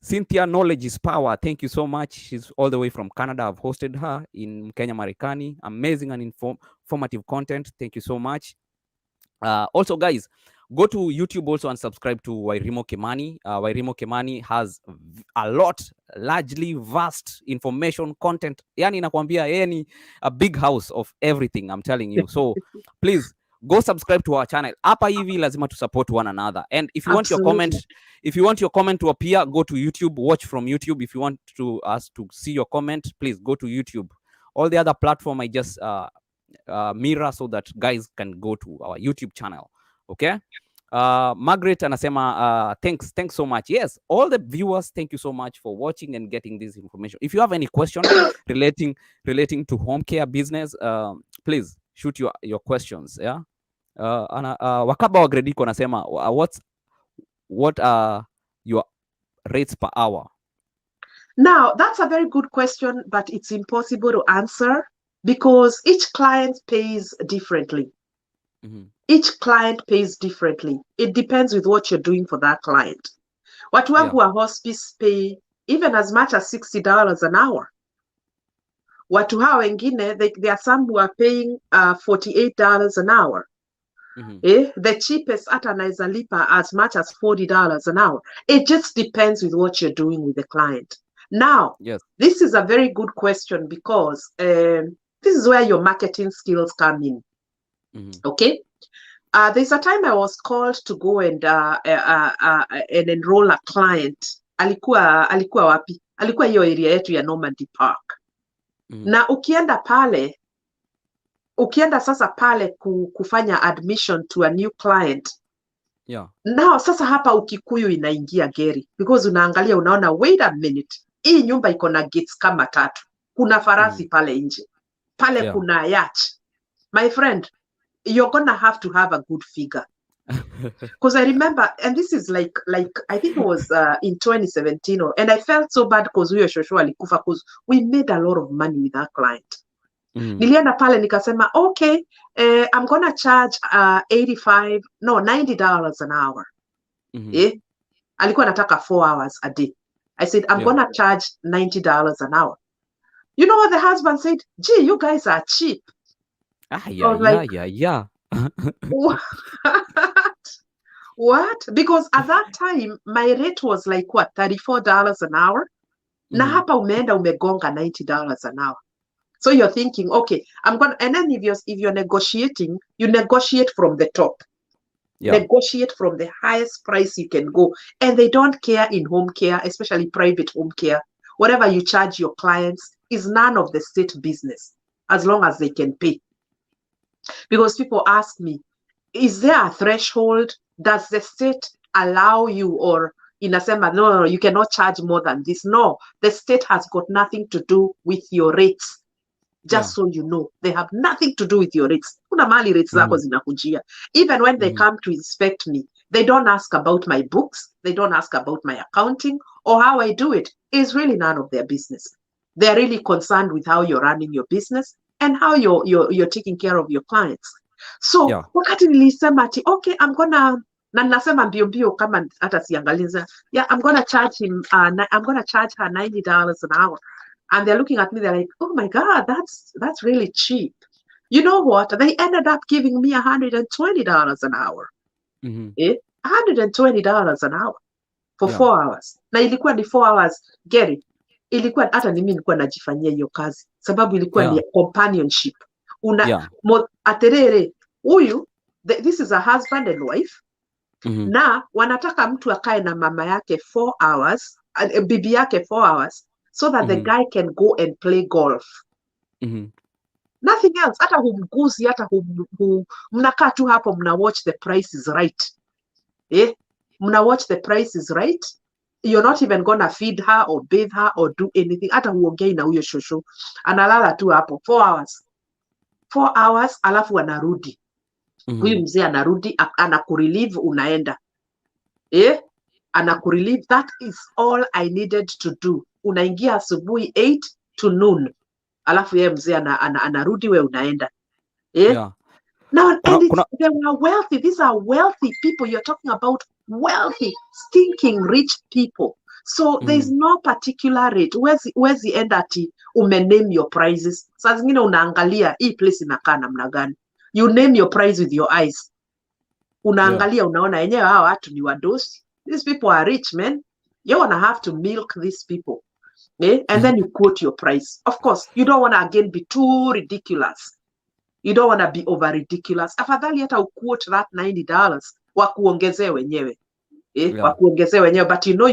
Cynthia, knowledge is power. Thank you so much. She's all the way from Canada. I've hosted her in Kenya Marekani. Amazing and informative content. Thank you so much. Also, guys, go to YouTube also and subscribe to Wairimu Kimani. Wairimu Kimani has a lot, largely vast information content. Yani nakwambia yeye ni a big house of everything, I'm telling you. So please go subscribe to our channel. Hapa hivi lazima to support one another. And if you want your comment to appear, go to YouTube, watch from YouTube. If you want us to see your comment, please go to YouTube. All the other platform I just mirror so that guys can go to our YouTube channel. Okay. Margaret anasema thanks so much. Yes, all the viewers, thank you so much for watching and getting this information. If you have any question relating to home care business, please shoot your questions. Wakaba wa Grediko anasema what are your rates per hour? Now, that's a very good question, but it's impossible to answer because each client pays differently. Each client pays differently. It depends with what you're doing for that client. Watu wangu wa hospice pay even as much as $60 an hour. Watu hao wengine, there are some who are paying $48 an hour. The cheapest hata anaweza lipa as much as $40 an hour. It just depends with what you're doing with the client. Now, this is a very good question because this is where your marketing skills come in. Okay? There's a time I was called to go and enroll a client. Alikuwa wapi? Alikuwa hiyo area yetu ya Normandy Park. Na ukienda sasa pale kufanya admission to a new client. Now sasa hapa Ukikuyu inaingia geri because unaangalia unaona, wait a minute, hii nyumba iko na gates kama 3. Kuna farasi pale nje. Pale kuna yacht. My friend, you're gonna have to have a good figure. Because I remember, and this is like I think it was in 2017, and I felt so bad because huyo shosho alikufa because we made a lot of money with our client. Nilienda pale nikasema, okay, I'm gonna charge $90 an hour. Alikuwa anataka 4 hours a day. I said, I'm gonna charge $90 an hour. You know what the husband said? Gee, you guys are cheap. Yeah. What? Because at that time, my rate was like, what, $34 an hour? Na hapa umeenda umegonga $90 an hour. So you're thinking, okay, and then if you're negotiating, you negotiate from the top. Negotiate from the highest price you can go. And they don't care in home care, especially private home care. Whatever you charge your clients is none of the state business, as long as they can pay. Because people ask me, is there a threshold? Does the state allow you, or inasema, no, you cannot charge more than this? No, the state has got nothing to do with your rates. Just so you know, they have nothing to do with your rates. Kuna mali rates zako zinakujia. Even when they come to inspect me, they don't ask about my books. They don't ask about my accounting or how I do it. It's really none of their business. They're really concerned with how you're running your business and how you're taking care of your clients. So, wakati nilisema ati, okay, I'm gonna, na nasema mbio kama hata siangaliza, I'm gonna charge him, I'm gonna charge her $90 an hour. And they're looking at me, they're like, oh my God, that's really cheap. You know what? They ended up giving me $120 an hour. $120 an hour for 4 hours. Na ilikuwa ni 4 hours, Gary. Ilikuwa hata mimi nilikuwa najifanyia hiyo kazi. Sababu ilikuwa ni companionship. Aterere, huyu, this is a husband and wife. Na wanataka mtu akae na mama yake 4 hours, bibi yake 4 hours, so that the guy can go and play golf. Nothing else. Hata humguzi, hata mnakaa tu hapo, mna watch the Price is Right. Mna watch the Price is Right. You're not even gonna feed her or bathe her or do anything. Hata huongei na huyo shosho. Analala tu hapo 4 hours. 4 hours, alafu anarudi. Huyu mzee anarudi, anakurelieve, unaenda. Anakurelieve. That is all I needed to do. Unaingia asubuhi 8 to noon. Alafu yeye mzee anarudi, we unaenda. Now, and they were wealthy. These are wealthy people. You're talking about wealthy, stinking rich people. So there's no particular rate. Where's enda ati umename your prices. Saa zingine unaangalia hii place inakaa namna gani. You name your price with your eyes. Unaangalia unaona yenyewe hao watu ni wadosi. These people are rich, man. You're gonna have to milk these people. And then you quote your price. Of course, you don't want to again be too ridiculous. You don't want to be over ridiculous. Afadhali hata quote that $90 wakuongezee wenyewe. Wakuongezee wenyewe, but you know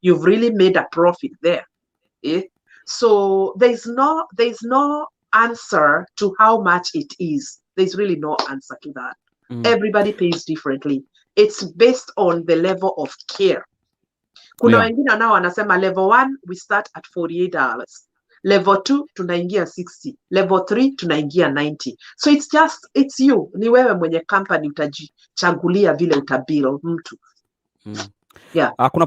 you've really made a profit there. So there's no answer to how much it is. There's really no answer to that. Everybody pays differently. It's based on the level of care. Kuna wengine nao wanasema level 1 we start at $48. Level 2 tunaingia 60. Level 3 tunaingia 90. So it's you. Ni wewe mwenye company utajichagulia vile utabill mtu. Kuna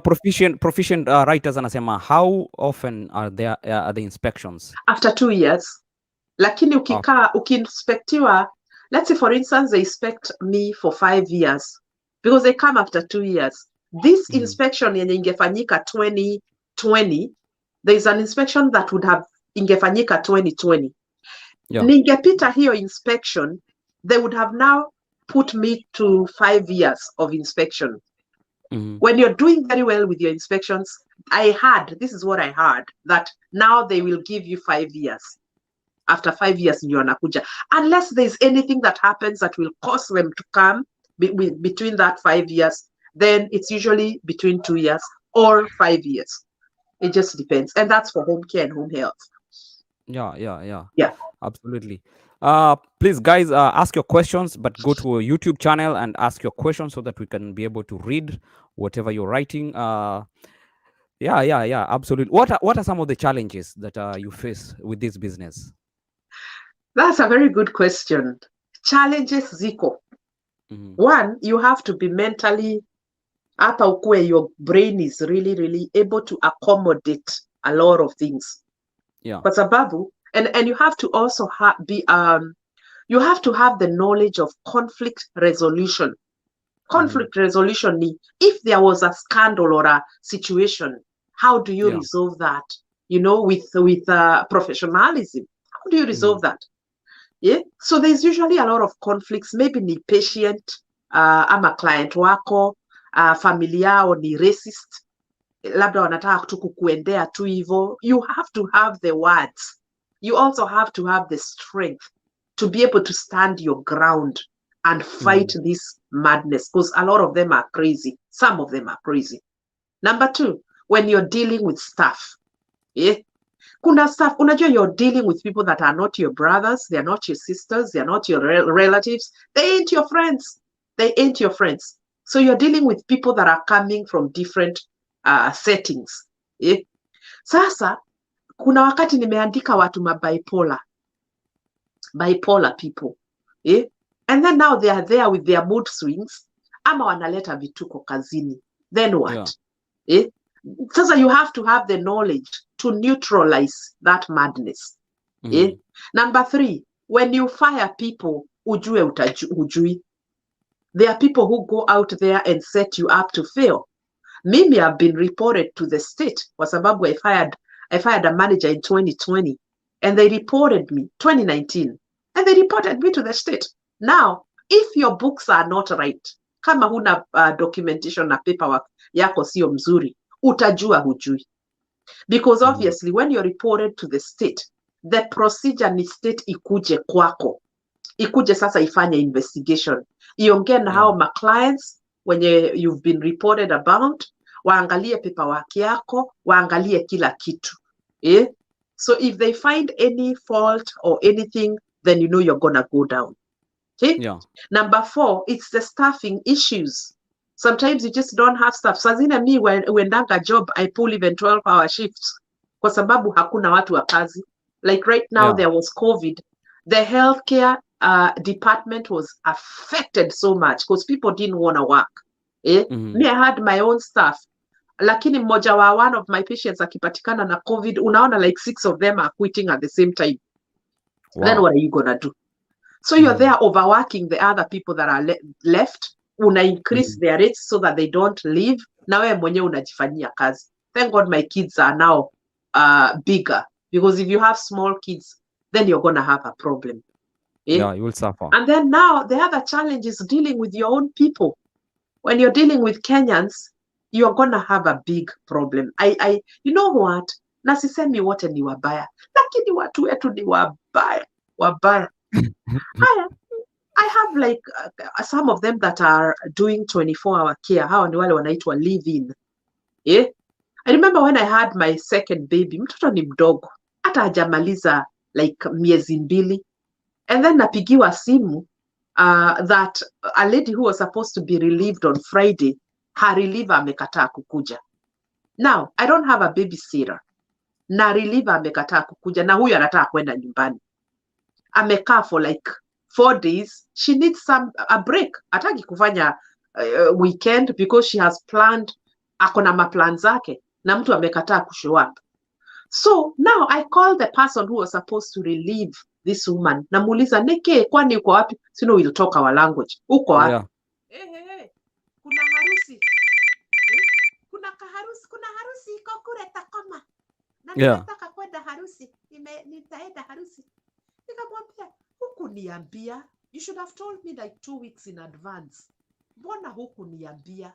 proficient writers anasema, how often are the inspections? After 2 years. Lakini ukiinspectiwa, let's say for instance, they inspect me for 5 years because they come after 2 years. This inspection yenye ingefanyika 2020, there's an inspection that would have ingefanyika 2020. Ningepita hiyo inspection, they would have now put me to 5 years of inspection. When you're doing very well with your inspections, this is what I heard, that now they will give you 5 years. After 5 years, ndio wanakuja. Unless there's anything that happens that will cause them to come between that 5 years, then it's usually between 2 years or 5 years. It just depends. And that's for home care and home health. Yeah. Absolutely. Please, guys, ask your questions, but go to a YouTube channel and ask your questions so that we can be able to read whatever you're writing. Yeah, absolutely. What are some of the challenges that you face with this business? That's a very good question. Challenges ziko. One, you have to be mentally, hapa ukue your brain is really, really able to accommodate a lot of things. Kwa sababu, and you have to also you have to have the knowledge of conflict resolution. Conflict resolution, if there was a scandal or a situation, how do you resolve that? You know, with professionalism, how do you resolve that? Yeah. So there's usually a lot of conflicts. Maybe ni patient, ama client wako, familia yao ni racist. Labda wanataka tu kukuendea tu hivyo. You have to have the words. You also have to have the strength to be able to stand your ground and fight this madness, because a lot of them are crazy. Some of them are crazy. Number two, when you're dealing with staff, kuna staff, unajua you're dealing with people that are not your brothers, they're not your sisters, they're not your relatives, they ain't your friends. They ain't your friends. So you're dealing with people that are coming from different settings. Sasa, kuna wakati nimeandika watu bipolar people. And then now they are there with their mood swings, ama wanaleta vituko kazini. Then what? Sasa you have to have the knowledge to neutralize that madness. Number three, when you fire people, ujue hujui. There are people who go out there and set you up to fail. Mimi have been reported to the state kwa sababu I fired a manager in 2020 and they reported me 2019 and they reported me to the state. Now, if your books are not right, kama huna documentation na paperwork yako sio mzuri, utajua hujui. Because obviously when you're reported to the state, the procedure ni state ikuje kwako. Ikuje sasa ifanye investigation. Iongee na hao ma clients wenye you've been reported about, waangalie paperwork yako, waangalie kila kitu. So if they find any fault or anything, then you know you're gonna go down. Okay? Number four, it's the staffing issues. Sometimes you just don't have staff. Sazina mi uendanga job, I pull even 12-hour shifts. Kwa sababu hakuna watu wa kazi. Like right now there was COVID. The healthcare department was affected so much because people didn't want to work. Me, I had my own staff. Lakini mmoja wa one of my patients akipatikana na COVID, unaona like 6 of them are quitting at the same time. Then what are you gonna do? So you're there overworking the other people that are left. Una increase their rates so that they don't leave. Na wewe mwenyewe unajifanyia kazi. Thank God my kids are now bigger, because if you have small kids, then you're gonna have a problem. You will suffer. And then now the other challenge is dealing with your own people. When you're dealing with Kenyans, you're gonna have a big problem. You know what? Na sisemi wote ni wabaya, lakini watu wetu ni wabaya. I have like some of them that are doing 24-hour care. Hawa ni wale wanaitwa live-in. I remember when I had my second baby, mtoto ni mdogo, hata hajamaliza like miezi 2. And then napigiwa simu that a lady who was supposed to be relieved on Friday, her reliever amekataa kukuja. Now, I don't have a babysitter. Na reliever amekataa kukuja, na huyu anataka kwenda nyumbani. Amekaa for like 4 days. She needs a break. Hataki kufanya weekend because she has planned, akona maplan zake, na mtu amekataa kushow up. So now I called the person who was supposed to relieve this woman. Namuuliza, Neke, kwani uko wapi? So we'll talk our language. Uko wapi? Hey. Kuna harusi. Kuna harusi iko kule Takoma. Na ninataka kwenda harusi. Nitaenda harusi. Nikamwambia, hukuniambia. You should have told me like 2 weeks in advance. Mbona hukuniambia?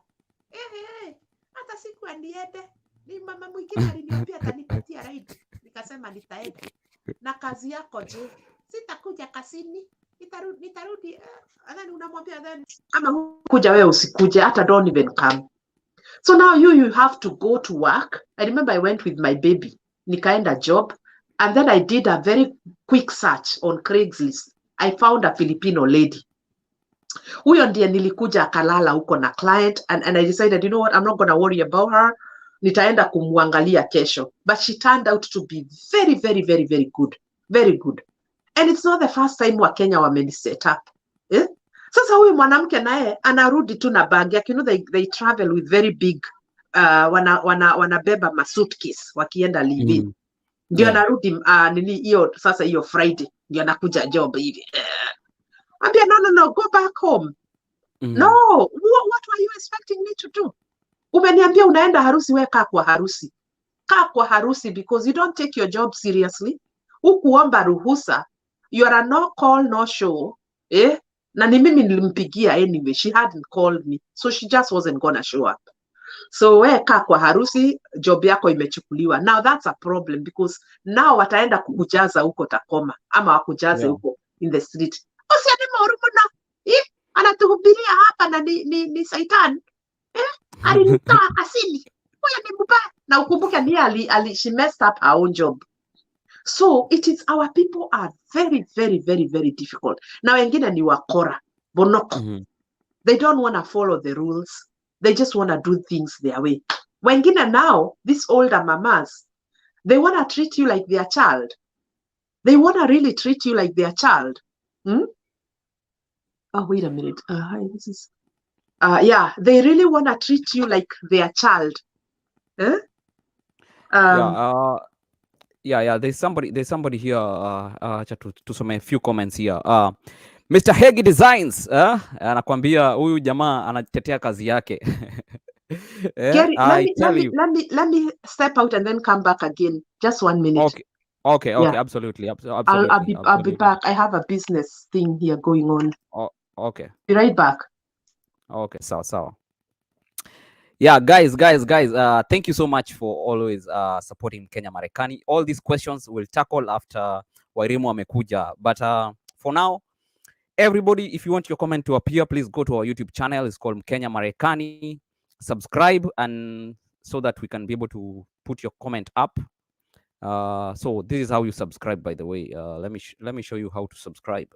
Hata siku niende. Ni mama mwingine aliniambia atanipatia ride. Nikasema nitaenda. Na kazi yako je? Sitakuja kazini. Nitarudi. Then unamwambia then kama hukuja wewe usikuje, hata don't even come. So now you have to go to work. I remember I went with my baby. Nikaenda job. And then I did a very quick search on Craigslist. I found a Filipino lady. Huyo ndiye nilikuja akalala huko na client. And I decided, you know what, I'm not going to worry about her. Nitaenda kumwangalia kesho. But she turned out to be very, very, very, very good. Very good. And it's not the first time Wakenya wameni set up. Sasa huyu mwanamke naye anarudi tu na bag yake. You know, they travel with very big, wanabeba suitcase wakienda live-in. Ndio anarudi hiyo Friday ndio anakuja job hivi. Ambia no, go back home. No, what were you expecting me to do? Umeniambia unaenda harusi, wewe kaa kwa harusi. Kaa kwa harusi because you don't take your job seriously. Ukuomba ruhusa. You are a no call no show. Na ni mimi nilimpigia anyway. She hadn't called me. So she just wasn't gonna show up. So wewe kaa kwa harusi, job yako imechukuliwa. Now that's a problem because now wataenda kukujaza huko Takoma ama wakujaze huko in the street. Usianime hurumuna. Anatuhubiria hapa na ni Satan. Alinitoa kasini. Huyo ni mbaya. Na ukumbuke ni she messed up her own job. So it is, our people are very, very, very, very difficult. Now wengine ni wakora, bonoko. They don't want to follow the rules. They just want to do things their way. Wengine now, these older mamas, they want to treat you like their child. They want to really treat you like their child. Oh, wait a minute. Hi, this is... they really want to treat you like their child. There's somebody here. To some a few comments here. Mr. Hegi Designs, anakuambia huyu jamaa anatetea kazi yake. Gary, let me step out and then come back again. Just 1 minute. Okay, absolutely. I'll be back. I have a business thing here going on. Okay. Be right back. Okay, sawa. Yeah, guys, thank you so much for always supporting Mkenya Marekani. All these questions we'll tackle after Wairimu amekuja. But for now, everybody, if you want your comment to appear, please go to our YouTube channel. It's called Mkenya Marekani. Subscribe, and so that we can be able to put your comment up. So this is how you subscribe, by the way. Let me show you how to subscribe.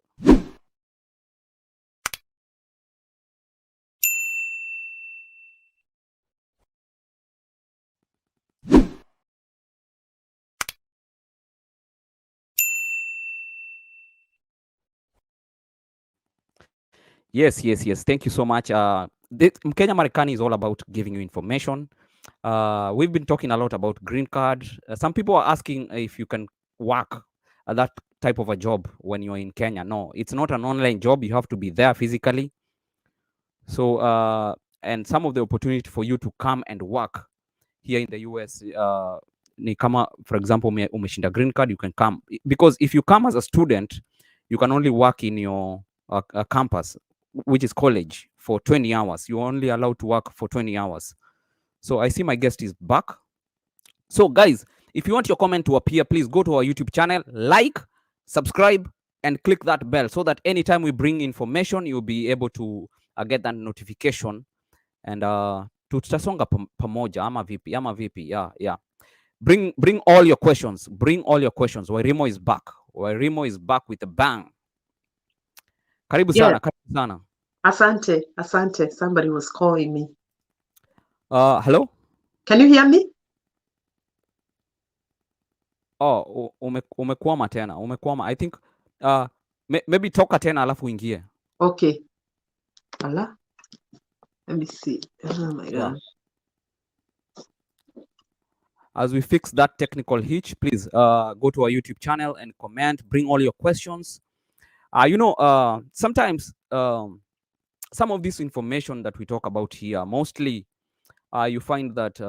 Yes. Thank you so much. Mkenya Marekani is all about giving you information. We've been talking a lot about green card. Some people are asking if you can work at that type of a job when you're in Kenya. No, it's not an online job. You have to be there physically. So, and some of the opportunity for you to come and work here in the US, ni kama, for example, umeshinda green card, you can come. Because if you come as a student, you can only work in your campus, which is college, for 20 hours. You're only allowed to work for 20 hours. So I see my guest is back. So guys, if you want your comment to appear, please go to our YouTube channel, like, subscribe, and click that bell so that anytime we bring information, you'll be able to get that notification. And tutasonga pamoja ama vipi. Yeah. Bring all your questions. Wairimu is back. Wairimu is back with a bang. Karibu sana. Asante. Somebody was calling me. Hello? Can you hear me? Oh, umekwama tena. I think maybe toka tena alafu ingie. Okay. Let me see. Oh my gosh. as we fix that technical hitch, please go to our YouTube channel and comment, bring all your questions. Sometimes some of this information that we talk about here, mostly you find that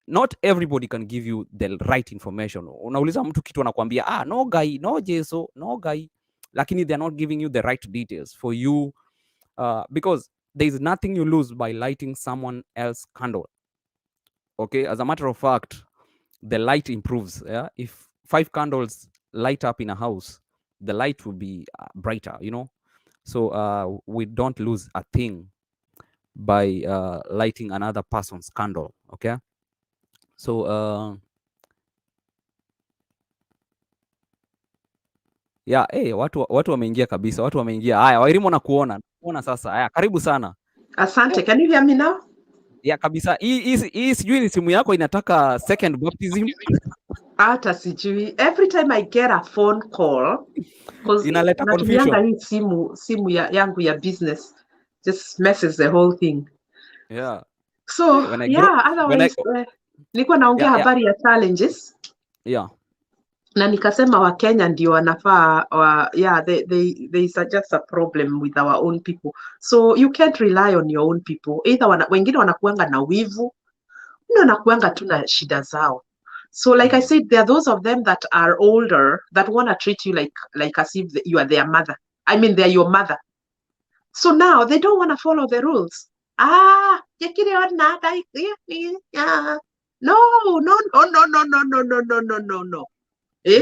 not everybody can give you the right information. Unauliza mtu kitu anakuambia no guy, no jeso, no guy, lakini they're not giving you the right details for you, because there is nothing you lose by lighting someone else's candle. Okay, as a matter of fact, the light improves. Yeah, if 5 candles light up in a house, the light will be brighter, so we don't lose a thing by lighting another person's candle. Okay, so yeah, watu wameingia kabisa, watu wameingia. Haya, Wairimu nakuona sasa. Haya, karibu sana. Asante. Can you hear me now? Yeah, kabisa. Hii sijui ni simu yako inataka second baptism. Hata sijui. Every time I get a phone call, because inaleta confusion. Hii simu yangu ya business just messes the whole thing. Yeah. So otherwise nilikuwa naongea habari ya challenges. Yeah. Na nikasema Wakenya ndio wanafaa there is just a problem with our own people. So you can't rely on your own people. Either wengine wanakuanga na wivu, wanakuanga tu na shida zao. So like I said, there are those of them that are older that want to treat you like as if you are their mother. I mean, they're your mother. So now they don't want to follow the rules. No.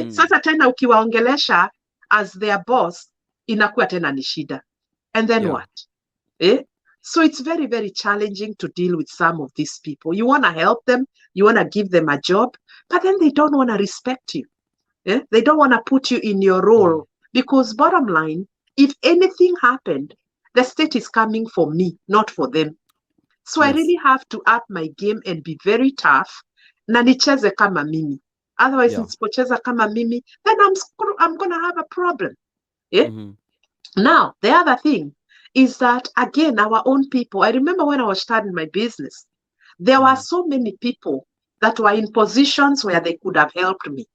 Sasa tena ukiwaongelesha as their boss inakuwa tena ni shida. And then what? So it's very, very challenging to deal with some of these people. You want to help them, you want to give them a job, but then they don't want to respect you. They don't want to put you in your role, because bottom line, if anything happened, the state is coming for me, not for them. So I really have to up my game and be very tough. Na nicheze kama mimi. Otherwise, nisipocheza kama mimi, then I'm going to have a problem. Now, the other thing is that, again, our own people, I remember when I was starting my business, there were so many people that were in positions where they could have helped me,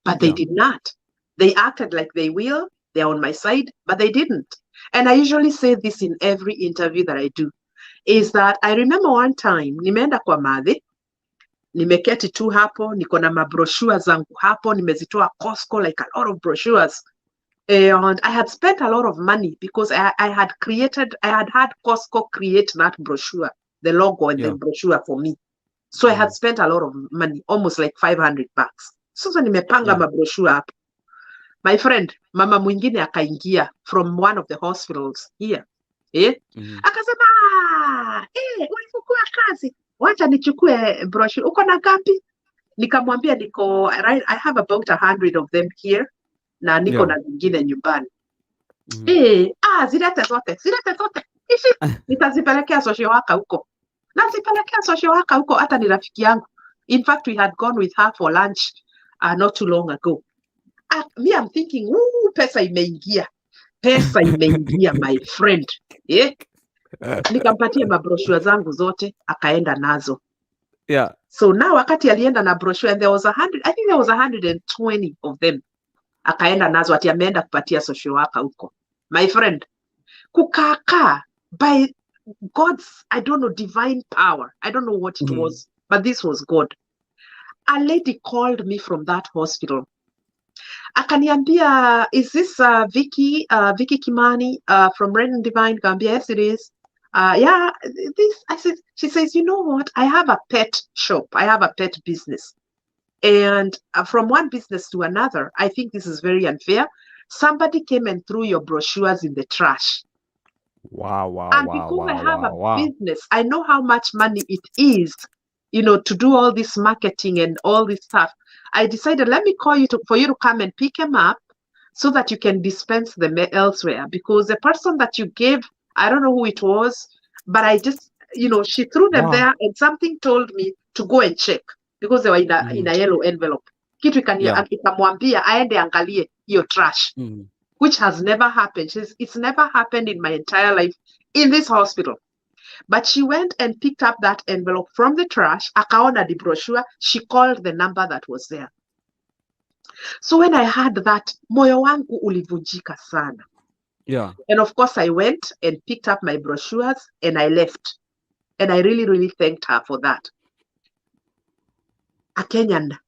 but they did not. They acted like they will, they're on my side, but they didn't. And I usually say this in every interview that I do, is that I remember one time, nimeenda kwa madhe, nimeketi tu hapo, niko na mabrochure zangu hapo, nimezitoa Costco, like a lot of brochures. And I had spent a lot of money because I had had Costco create that brochure, the logo and the brochure for me. So I had spent a lot of money, almost like $500. So nimepanga mabrochure hapo. My friend, mama mwingine akaingia from one of the hospitals here. Akasema, ulifukua kazi. Wacha nichukue brochure. Uko na gapi? Nikamwambia I have about 100 of them here. Na niko na zingine nyumbani. Zilete zote. Nitazipelekea social worker huko. Nazipelekea social worker huko, hata ni rafiki yangu. In fact, we had gone with her for lunch not too long ago. Me, I'm thinking, pesa imeingia. My friend. Nikampatia mabrochure zangu zote, akaenda nazo. So now wakati alienda na brochure, and there was 100, I think there was 120 of them. Akaenda nazo ati ameenda kupatia social worker huko. My friend, kukaka by God's, I don't know, divine power. I don't know what it was, but this was God. A lady called me from that hospital. Akaniambia, is this Vicky Kimani from Red and Divine? Gambia, yes, it is. She says, you know what? I have a pet shop. I have a pet business. And from one business to another, I think this is very unfair. Somebody came and threw your brochures in the trash. Wow. And because I have a business, I know how much money it is, to do all this marketing and all this stuff. I decided, let me call you for you to come and pick them up so that you can dispense them elsewhere. Because the person that you gave, I don't know who it was, but I just, she threw them there, and something told me to go and check. Because they were in a yellow envelope. Kitu ikamwambia aende angalie hiyo trash, which has never happened. It's never happened in my entire life in this hospital. But she went and picked up that envelope from the trash, akaona the brochure, she called the number that was there. So when I heard that, moyo wangu ulivunjika sana. Yeah. And of course, I went and picked up my brochures and I left. And I really, really thanked her for that. A Kenyan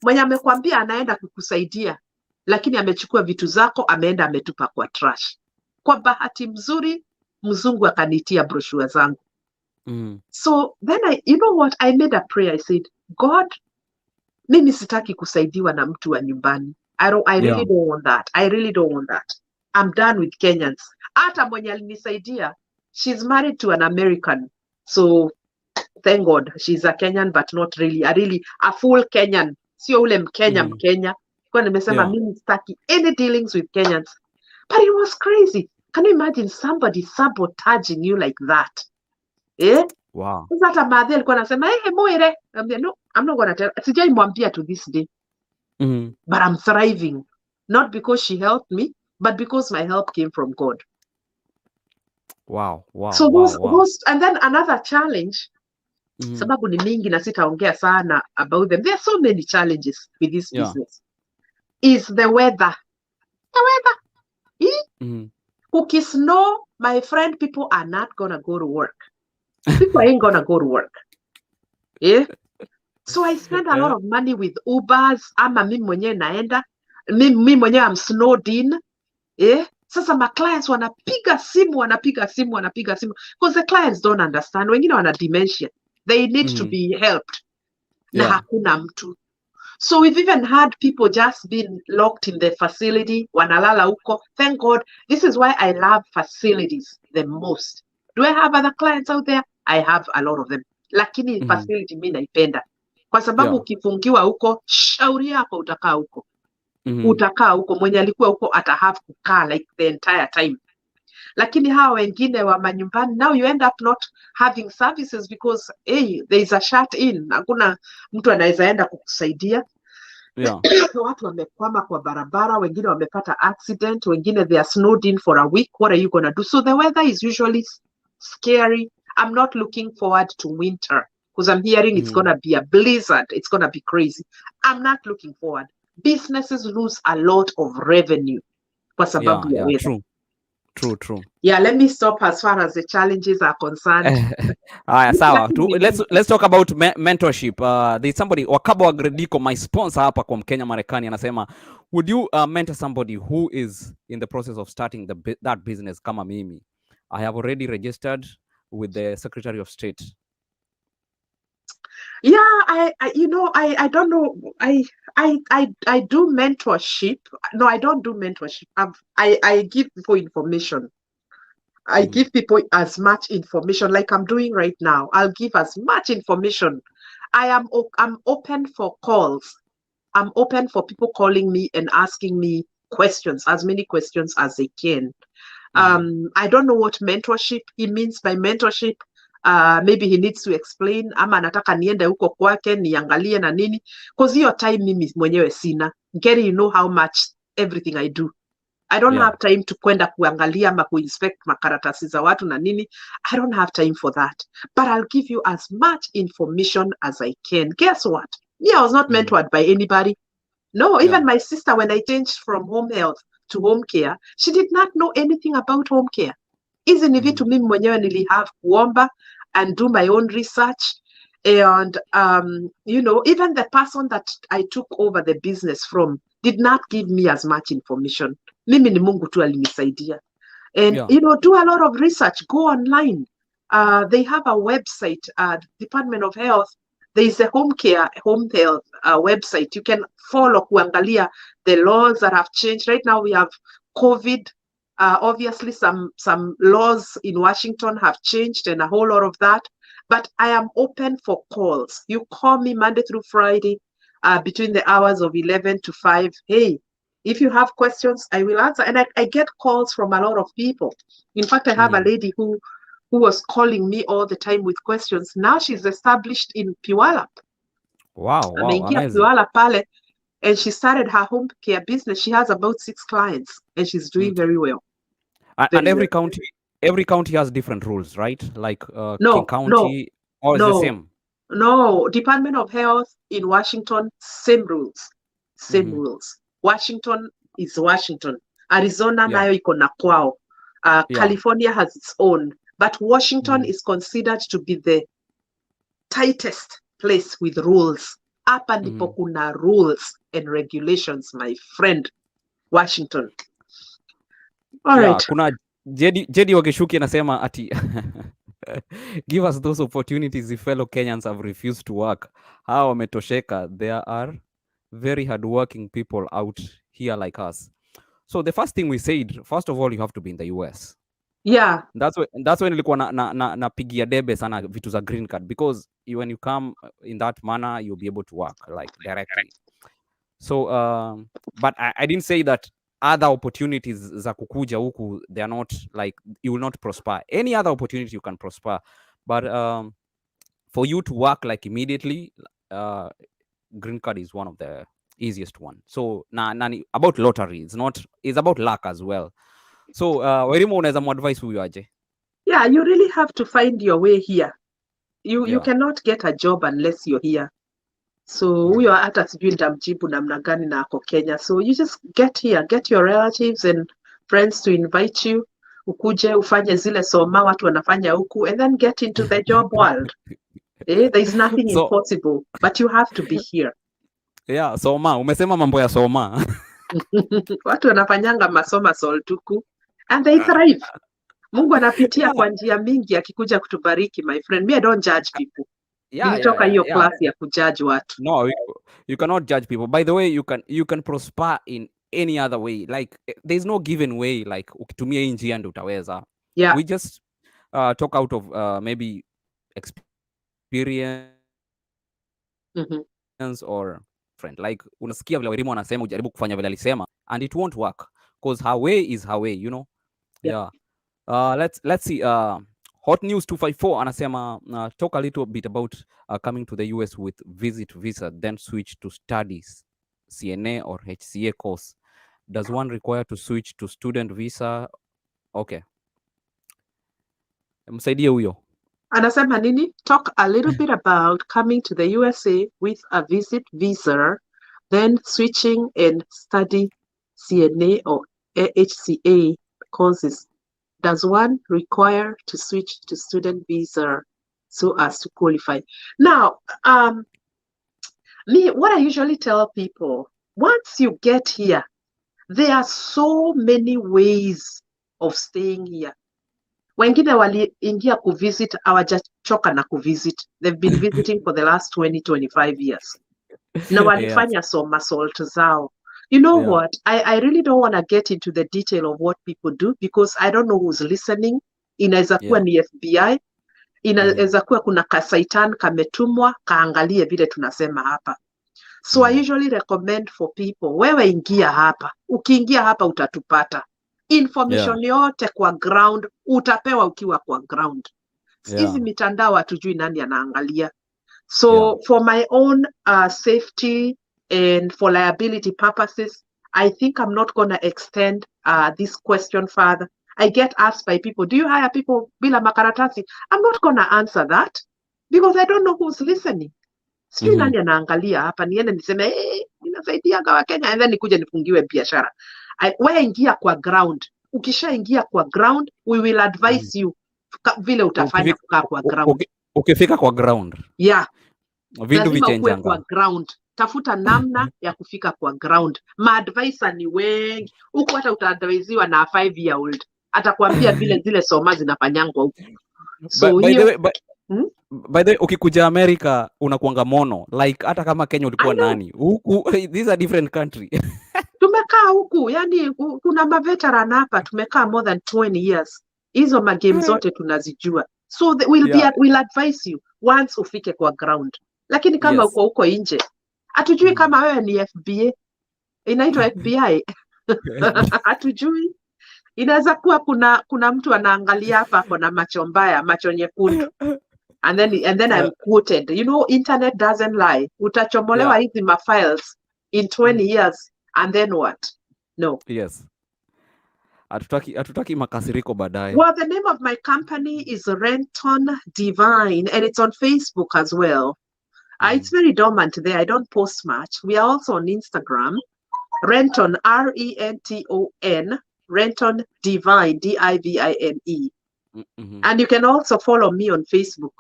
mwenye amekwambia anaenda kukusaidia, lakini amechukua vitu zako, ameenda ametupa kwa trash. Kwa bahati mzuri, mzungu akanitia brochure zangu. So then you know what, I made a prayer. I said, God, mimi sitaki kusaidiwa na mtu wa nyumbani. I really don't want that. I really don't want that. I'm done with Kenyans. Hata mwenye alinisaidia, she's married to an American. So thank God, she's a Kenyan, but not really a full Kenyan. Sio ule Mkenya. Kwa nimesema mimi sitaki any dealings with Kenyans. But it was crazy. Can you imagine somebody sabotaging you like that? Eh? Wow. Hata madhe alikuwa anasema, "Hey, Moire." No, I'm not going to tell. Sijai mwambia to this day. But I'm thriving. Not because she helped me, but because my help came from God. Wow. So those, and then another challenge, sababu ni mingi na sitaongea sana about them. There are so many challenges with this business. Is the weather. The weather. Kukisnow, my friend, people are not going to go to work. People ain't going to go to work. Yeah? So I spend a lot of money with Ubers. Ama mimi mwenyewe naenda. Mimi mwenyewe I'm snowed in. Yeah? Sasa my clients wanapiga simu. Because the clients don't understand. Wengine wana dementia. They need to be helped. Na hakuna mtu. So we've even had people just been locked in the facility. Wanalala huko. Thank God. This is why I love facilities the most. Do I have other clients out there? I have a lot of them. Lakini facility mimi naipenda. Kwa sababu ukifungiwa huko, shauri yako utakaa huko. Utakaa huko, mwenye alikuwa huko atahave kukaa like the entire time. Lakini hawa wengine wa manyumbani, now you end up not having services because there is a shut in. Hakuna mtu anaweza enda kukusaidia. Watu wamekwama kwa barabara, wengine wamepata accident, wengine they are snowed in for a week. What are you going to do? So the weather is usually scary. I'm not looking forward to winter because I'm hearing it's going to be a blizzard. It's going to be crazy. I'm not looking forward. Businesses lose a lot of revenue kwa sababu ya weather. True. Yeah, let me stop as far as the challenges are concerned. Sawa. Let's talk about mentorship. There's somebody, Wakabo Agrediko, my sponsor hapa kwa Mkenya Marekani, anasema, would you mentor somebody who is in the process of starting that business kama mimi? I have already registered with the Secretary of State. Yeah, I don't know. I do mentorship. No, I don't do mentorship. I give people information. I give people as much information like I'm doing right now. I'll give as much information. I'm open for calls. I'm open for people calling me and asking me questions, as many questions as they can. I don't know what mentorship he means by mentorship. Maybe he needs to explain, ama anataka niende huko kwake niangalie na nini, because hiyo time mimi mwenyewe sina. Gary, you know how much everything I do. I don't have time to kwenda kuangalia ama kuinspect makaratasi za watu na nini. I don't have time for that. But I'll give you as much information as I can. Guess what? Me, I was not mentored by anybody. No, even my sister, when I changed from home health to home care, she did not know anything about home care. Hizi ni vitu mimi mwenyewe nilihave kuomba and do my own research. And, even the person that I took over the business from did not give me as much information. Mimi ni Mungu tu alinisaidia. And, do a lot of research. Go online. They have a website, Department of Health. There is a home health website. You can follow kuangalia the laws that have changed. Right now we have COVID. Obviously, some laws in Washington have changed and a whole lot of that. But I am open for calls. You call me Monday through Friday between the hours of 11 to 5. Hey, if you have questions, I will answer. And I get calls from a lot of people. In fact, I have a lady who was calling me all the time with questions. Now she's established in Puyallup. Wow, amazing. Puyallup pale, and she started her home care business. She has about 6 clients, and she's doing very well. And every county every county has different rules, right? Like King No, County, or is the no, same? no. Department of Health in Washington, same rules. Same rules. Washington is Washington. Arizona Yeah, nayo iko na kwao. yeah. California has its own. But Washington is considered to be the tightest place with rules. Hapa ndipo kuna rules and regulations, my friend. Washington. All Yeah, right. kuna Jedi Wageshuki anasema ati give us those opportunities if fellow Kenyans have refused to work. Hawa wametosheka. There are very hardworking people out here like us. So the first thing we said, first of all, you have to be in the US. Yeah. That's when nilikuwa napigia debe sana vitu za green card, because when you come in that manner, you'll be able to work like directly. So but I didn't say that other opportunities za kukuja huku, they are not like, you will not prosper. Any other opportunity you can prosper, but for you to work like immediately, green card is one of the easiest one. So about lottery, it's about luck as well. So Wairimu, unaweza muadvise huyu aje? Yeah, you really have to find your way here. You cannot get a job unless you're here. So huyo hata sijui nitamjibu namna gani na ako Kenya. So you just get here, get your relatives and friends to invite you, ukuje ufanye zile soma watu wanafanya huku, and then get into the job world. There is nothing impossible, but you have to be here. Yeah, soma, umesema mambo ya soma. Watu wanafanyanga masoma soltuku and they thrive. Mungu anapitia kwa njia mingi akikuja kutubariki, my friend. Me, I don't judge people. Nilitoka hiyo class ya kujudge watu. No, you cannot judge people. By the way, you can prosper in any other way. Like there's no given way, like ukitumia hii njia ndio utaweza. Yeah. We just talk out of maybe experience or friend. Like unasikia vile Wairimu anasema ujaribu kufanya vile alisema, and it won't work because her way is her way, you know. Yeah. Let's see. Hot News 254 anasema talk a little bit about coming to the US with visit visa, then switch to studies, CNA or HCA course. Does one require to switch to student visa? Okay. Msaidie huyo. Anasema nini? Talk a little bit about coming to the USA with a visit visa, then switching and study CNA or HCA courses. Does one require to switch to student visa so as to qualify? Now, what I usually tell people, once you get here, there are so many ways of staying here. Wengine waliingia kuvisit, hawajachoka na kuvisit. They've been visiting for the last 20-25 years. Na walifanya soma salt zao. You know what? I really don't want to get into the detail of what people do because I don't know who's listening. Inaweza kuwa ni FBI. Inaweza kuwa kuna kasaitan kametumwa kaangalie vile tunasema hapa. So I usually recommend for people, wewe ingia hapa. Ukiingia hapa utatupata. Information yote kwa ground utapewa ukiwa kwa ground. Hizi mitandao hatujui nani anaangalia. So for my own safety and for liability purposes, I think I'm not going to extend this question further. I get asked by people, do you hire people bila makaratasi? I'm not going to answer that because I don't know who's listening. Sijui nani anaangalia hapa, niende niseme, ninasaidiaga wa Kenya, and then nikuje nifungiwe biashara. Wewe ingia kwa ground. Ukishaingia kwa ground, we will advise you vile utafanya kukaa kwa ground. Ukifika kwa ground. Yeah. Vitu vichenjanga. Kwa ground. Tafuta namna ya kufika kwa ground. Ma-advisor ni wengi. Huku hata utaadvisiwa na 5-year-old. Atakwambia vile zile soma zinafanyangwa huku. So by the way, ukikuja America unakuanga mono. Like hata kama Kenya ulikuwa nani. Huku these are different country. Tumekaa huku, yani kuna ma-veteran hapa, tumekaa more than 20 years. Hizo magame zote tunazijua. So we'll advise you once ufike kwa ground. Lakini kama uko huko nje, hatujui kama wewe ni FBA. Inaitwa FBI. Hatujui. Inaweza kuwa kuna mtu anaangalia hapa kuna macho mbaya, macho nyekundu. And then I'm quoted. You know, internet doesn't lie. Utachomolewa hizi ma-files in 20 years and then what? No. Yes. Hatutaki makasiriko baadaye. Well, the name of my company is Renton Divine, and it's on Facebook as well. It's very dormant there. I don't post much. We are also on Instagram. Renton, RENTON, Renton Divine, DIVINE. And you can also follow me on Facebook.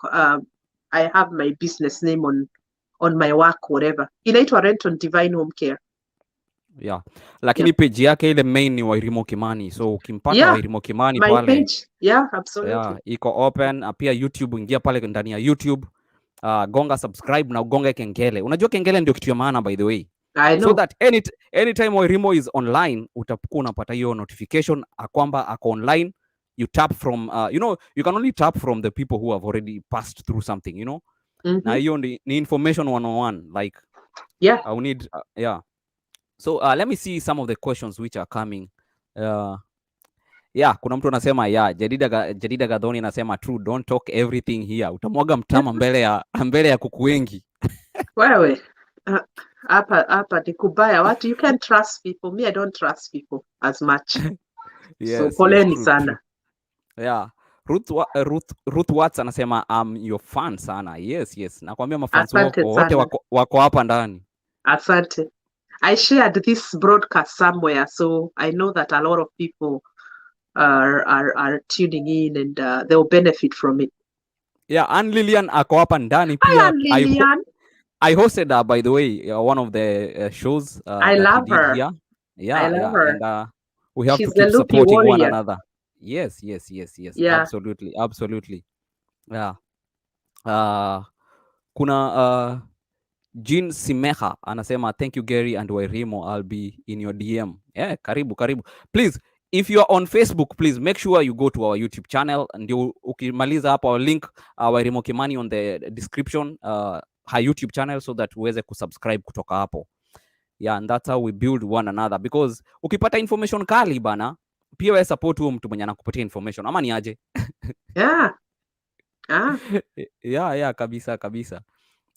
I have my business name on my work, whatever. Inaitwa Renton Divine Home Care. Yeah. Lakini page yake ile main ni Wairimu Kimani. So ukimpata Wairimu Kimani my pale. Page. Yeah, absolutely. Yeah, iko open. Pia YouTube, ingia pale ndani ya YouTube. Gonga subscribe na ugonge kengele. Unajua kengele ndio kitu ya maana, by the way. I know. So that anytime Wairimu is online, utakuwa unapata hiyo notification kwamba ako online. You tap from you can only tap from the people who have already passed through something, you know. Na hiyo ni information 101, like I need so let me see some of the questions which are coming. Kuna mtu anasema Jadida Gadhoni anasema true, don't talk everything here, utamwaga mtama mbele ya kuku wengi. Wewe hapa ni kubaya, what you can trust people. Me, I don't trust people as much. Yes, so poleni sana. Yeah. Ruth Watts anasema I'm your fan sana. Yes. Nakwambia mafans wote wako hapa ndani. Asante. I shared this broadcast somewhere, so I know that a lot of people are tuning in and they will benefit from it. Yeah, Ann Lillian ako hapa ndani pia. Ann Lillian. I hosted her, by the way, one of the shows. I love her. Here. Yeah, I love her. And we have She's to keep supporting warrior. One another. Yes. Yeah. Absolutely. Yeah. Kuna Jean Simeha anasema thank you Gary and Wairimu, I'll be in your DM. Yeah, karibu. Please, if you are on Facebook, please make sure you go to our YouTube channel. Ndio ukimaliza hapo link Wairimu Kimani on the description, her YouTube channel, so that uweze kusubscribe kutoka hapo. Yeah, and that's how we build one another, because ukipata information kali bana, pia wewe support huyo mtu mwenye anakupatia information, ama ni aje? Yeah, kabisa.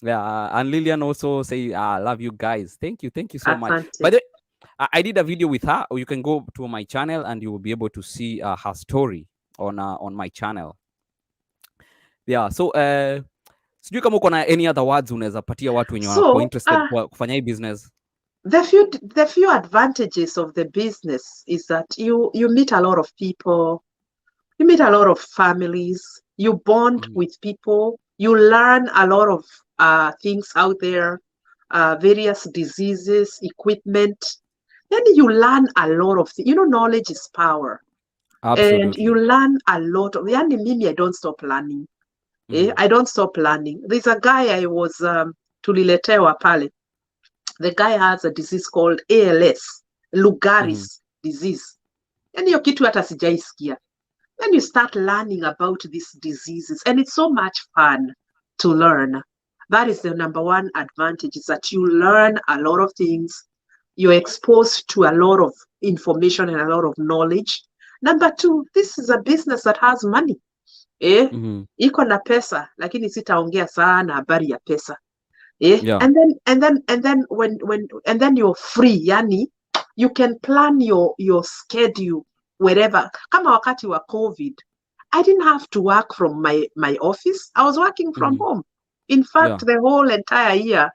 Yeah, and Lillian also say I love you guys. Thank you so much. By the way, I did a video with her. You can go to my channel and you will be able to see her story on my channel. Yeah, so sijui kama uko na any other words unaweza patia watu wenye wako interested kufanya hii business. The few advantages of the business is that you meet a lot of people, you meet a lot of families, you bond with people, you learn a lot of things out there, various diseases, equipment. Then you learn a lot of things. Knowledge is power. Absolutely. And you learn a lot of. Mimi, I don't stop learning. I don't stop learning. There's a guy I was tuliletewa pale. The guy has a disease called ALS, Lou Gehrig's disease. And hiyo kitu hata sijaisikia. Then you start learning about these diseases, and it's so much fun to learn. That is the number one advantage, is that you learn a lot of things. You're exposed to a lot of information and a lot of knowledge. Number two, this is a business that has money. Iko na pesa, lakini sitaongea sana habari ya pesa. Yeah. And then you're free. Yani, you can plan your schedule wherever. Kama wakati wa COVID, I didn't have to work from my office. I was working from home. In fact, the whole entire year,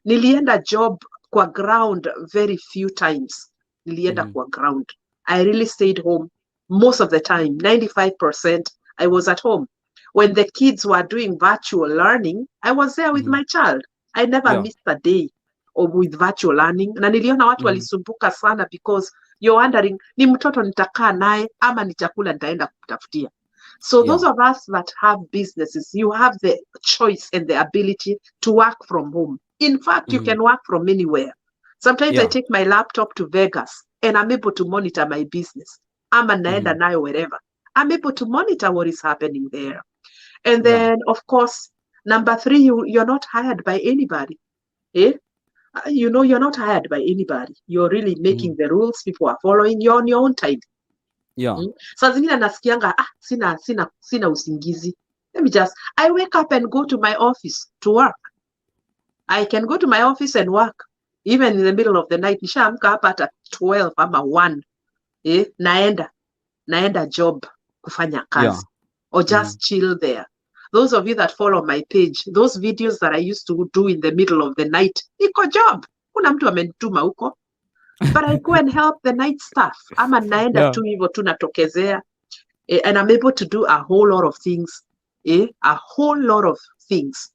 nilienda job kwa ground very few times. Nilienda kwa ground. I really stayed home most of the time. 95% I was at home. When the kids were doing virtual learning, I was there with my child. I never missed a day with virtual learning. Na niliona watu walisumbuka sana, because you're wondering, ni mtoto nitakaa naye ama ni chakula nitaenda kutafutia. So those of us that have businesses, you have the choice and the ability to work from home. In fact, you can work from anywhere. Sometimes I take my laptop to Vegas and I'm able to monitor my business. Ama naenda nayo wherever. I'm able to monitor what is happening there. And then, of course, number three, you're not hired by anybody. You're not hired by anybody. You're really making the rules. People are following you on your own time. Yeah. Saa zingine nasikianga, sina usingizi. I wake up and go to my office to work. I can go to my office and work. Even in the middle of the night. Nishaamka hapa at 12 ama 1. Naenda. naenda job kufanya kazi, or just chill there. Those of you that follow my page, those videos that I used to do in the middle of the night, iko job. Kuna mtu amenituma huko, but I go and help the night staff. Ama naenda tu hivyo tu natokezea. And I'm able to do a whole lot of things. A whole lot of things.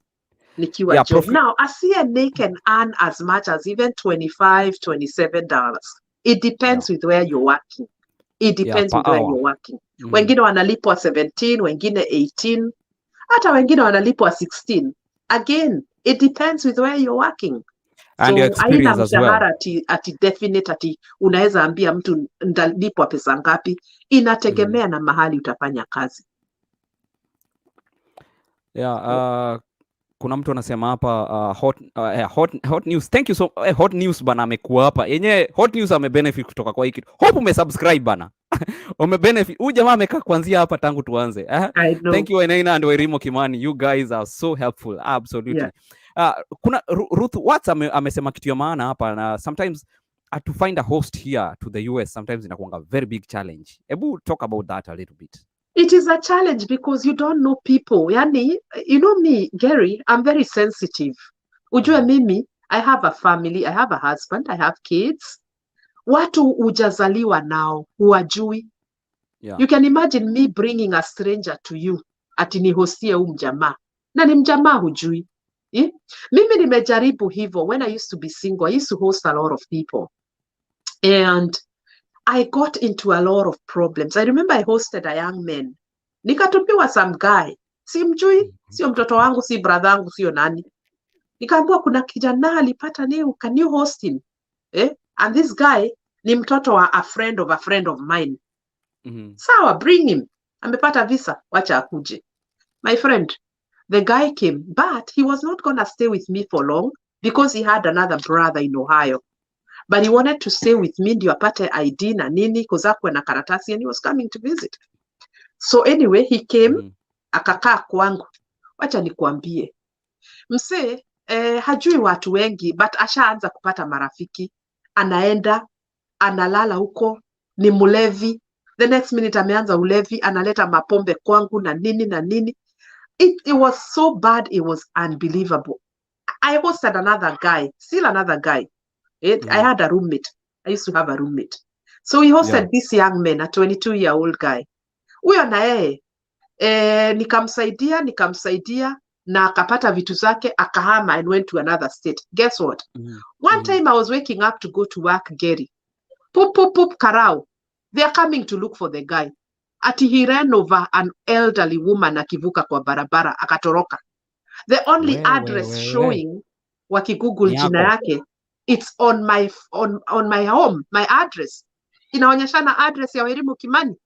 Nikiwa job. Now, a CNA can earn as much as even $25, $27. It depends with where you're working. It depends with where you're working. Wengine wanalipwa 17, wengine 18. Hata wengine wanalipwa 16. Again, it depends with where you're working. And your experience as well. Ati definite ati unaweza ambia mtu ndalipwa pesa ngapi, inategemea na mahali utafanya kazi. Kuna mtu anasema hapa hot news. Thank you so hot news bana, amekuwa hapa. Yenyewe hot news amebenefit kutoka kwa hiki. Hope umesubscribe bana. Umebenefit. Huyu jamaa amekaa kuanzia hapa tangu tuanze. Thank you Wainaina and Wairimu Kimani. You guys are so helpful. Absolutely. Kuna Ruth Watts amesema kitu ya maana hapa, na sometimes to find a host here to the US sometimes inakuanga very big challenge. Ebu talk about that a little bit. It is a challenge because you don't know people. Yani, you know me, Gary, I'm very sensitive. Ujue mimi, I have a family, I have a husband, I have kids. Watu ujazaliwa nao, huwajui. You can imagine me bringing a stranger to you, ati nihostie mjamaa. Na ni mjamaa hujui. Mimi nimejaribu hivyo. When I used to be single, I used to host a lot of people. And I got into a lot of problems. I remember I hosted a young man. Nikatupiwa some guy. Si mjui, sio mtoto wangu, si brother wangu, sio nani. Nikaambiwa kuna kijana alipata leo, can you host him? And this guy ni mtoto wa a friend of mine. Sawa, bring him. Amepata visa, wacha akuje. My friend, the guy came, but he was not going to stay with me for long because he had another brother in Ohio. But he wanted to stay with me ndio apate ID na nini kozakwe na karatasi, and he was coming to visit. So anyway, he came, akakaa kwangu. Wacha nikuambie. Mse, hajui watu wengi, but ashaanza kupata marafiki. Anaenda, analala huko, ni mulevi. The next minute ameanza ulevi, analeta mapombe kwangu na nini na nini. It was so bad, it was unbelievable. I hosted another guy, still another guy. I had a roommate. I used to have a roommate. So we hosted this young man, a 22-year-old guy. Huyo na yeye nikamsaidia na akapata vitu zake, akahama and went to another state. Guess what? One time I was waking up to go to work, Gary. Poop, karao. They are coming to look for the guy. Ati he ran over an elderly woman akivuka kwa barabara, akatoroka. The only address showing wakigoogle jina yake, it's on my home, my address. Inaonyeshana address ya Wairimu Kimani.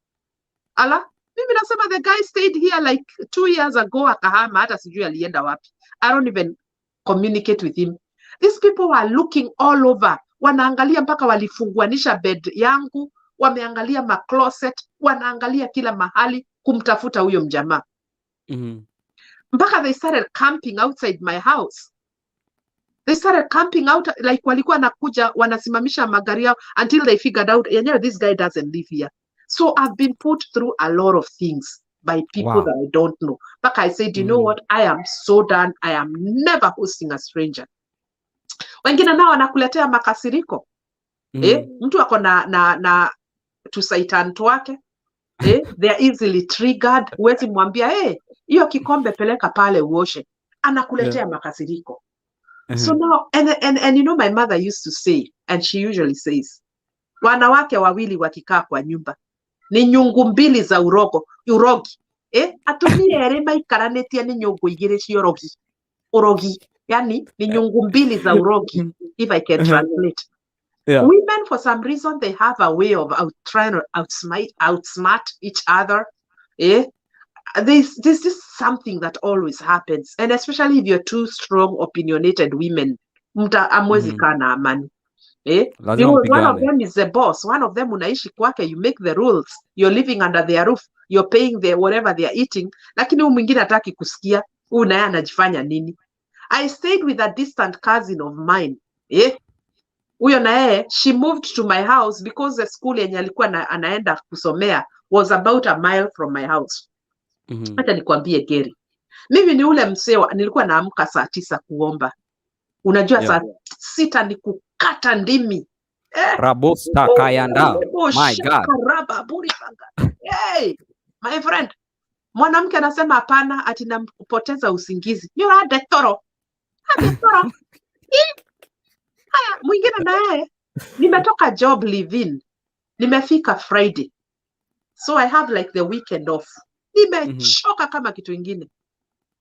Ala, mimi nasema the guy stayed here like 2 years ago, akahama, hata sijui alienda wapi. I don't even communicate with him. These people were looking all over. Wanaangalia mpaka walifunguanisha bed yangu, wameangalia ma closet, wanaangalia kila mahali kumtafuta huyo mjamaa. Mpaka they started camping outside my house. They started camping out, like walikuwa nakuja, wanasimamisha magari yao until they figured out, this guy doesn't live here. So I've been put through a lot of things by people that I don't know. But I said, you know what? I am so done. I am never hosting a stranger. Wengine nao wanakuletea makasiriko. Mtu ako na tusaitanto wake. They are easily triggered. Huwezi mwambia, hiyo kikombe peleka pale uoshe. Anakuletea makasiriko. So now, and you know, my mother used to say, and she usually says, wanawake wawili wakikaa kwa nyumba ni nyungu mbili za urogi. Atumie erema ikaranetia ni nyungu igire cia urogi. Yani ni nyungu mbili za urogi, if I can translate. Women, for some reason, they have a way of trying to outsmart each other. This is something that always happens, and especially if you're two strong, opinionated women, amwezi kaa na amani. Because one of them is the boss, one of them unaishi kwake, you make the rules, you're living under their roof, you're paying their whatever they are eating, lakini huyu mwingine hataki kusikia, huyu naye anajifanya nini. I stayed with a distant cousin of mine. Huyo naye, she moved to my house because the school yenye alikuwa anaenda kusomea was about a mile from my house. Hata Mhm. nikwambie Gary, mimi ni ule msewa, nilikuwa naamka saa 9 kuomba. Unajua Yeah. saa 6 ni kukata ndimi. Rabosta kayanda. My God. Hey, my friend, mwanamke anasema hapana, ati nampoteza usingizi. You're a detoro. Haya, mwingine naye nimetoka job live-in, nimefika Friday, so I have like the weekend off. Nimechoka kama kitu ingine.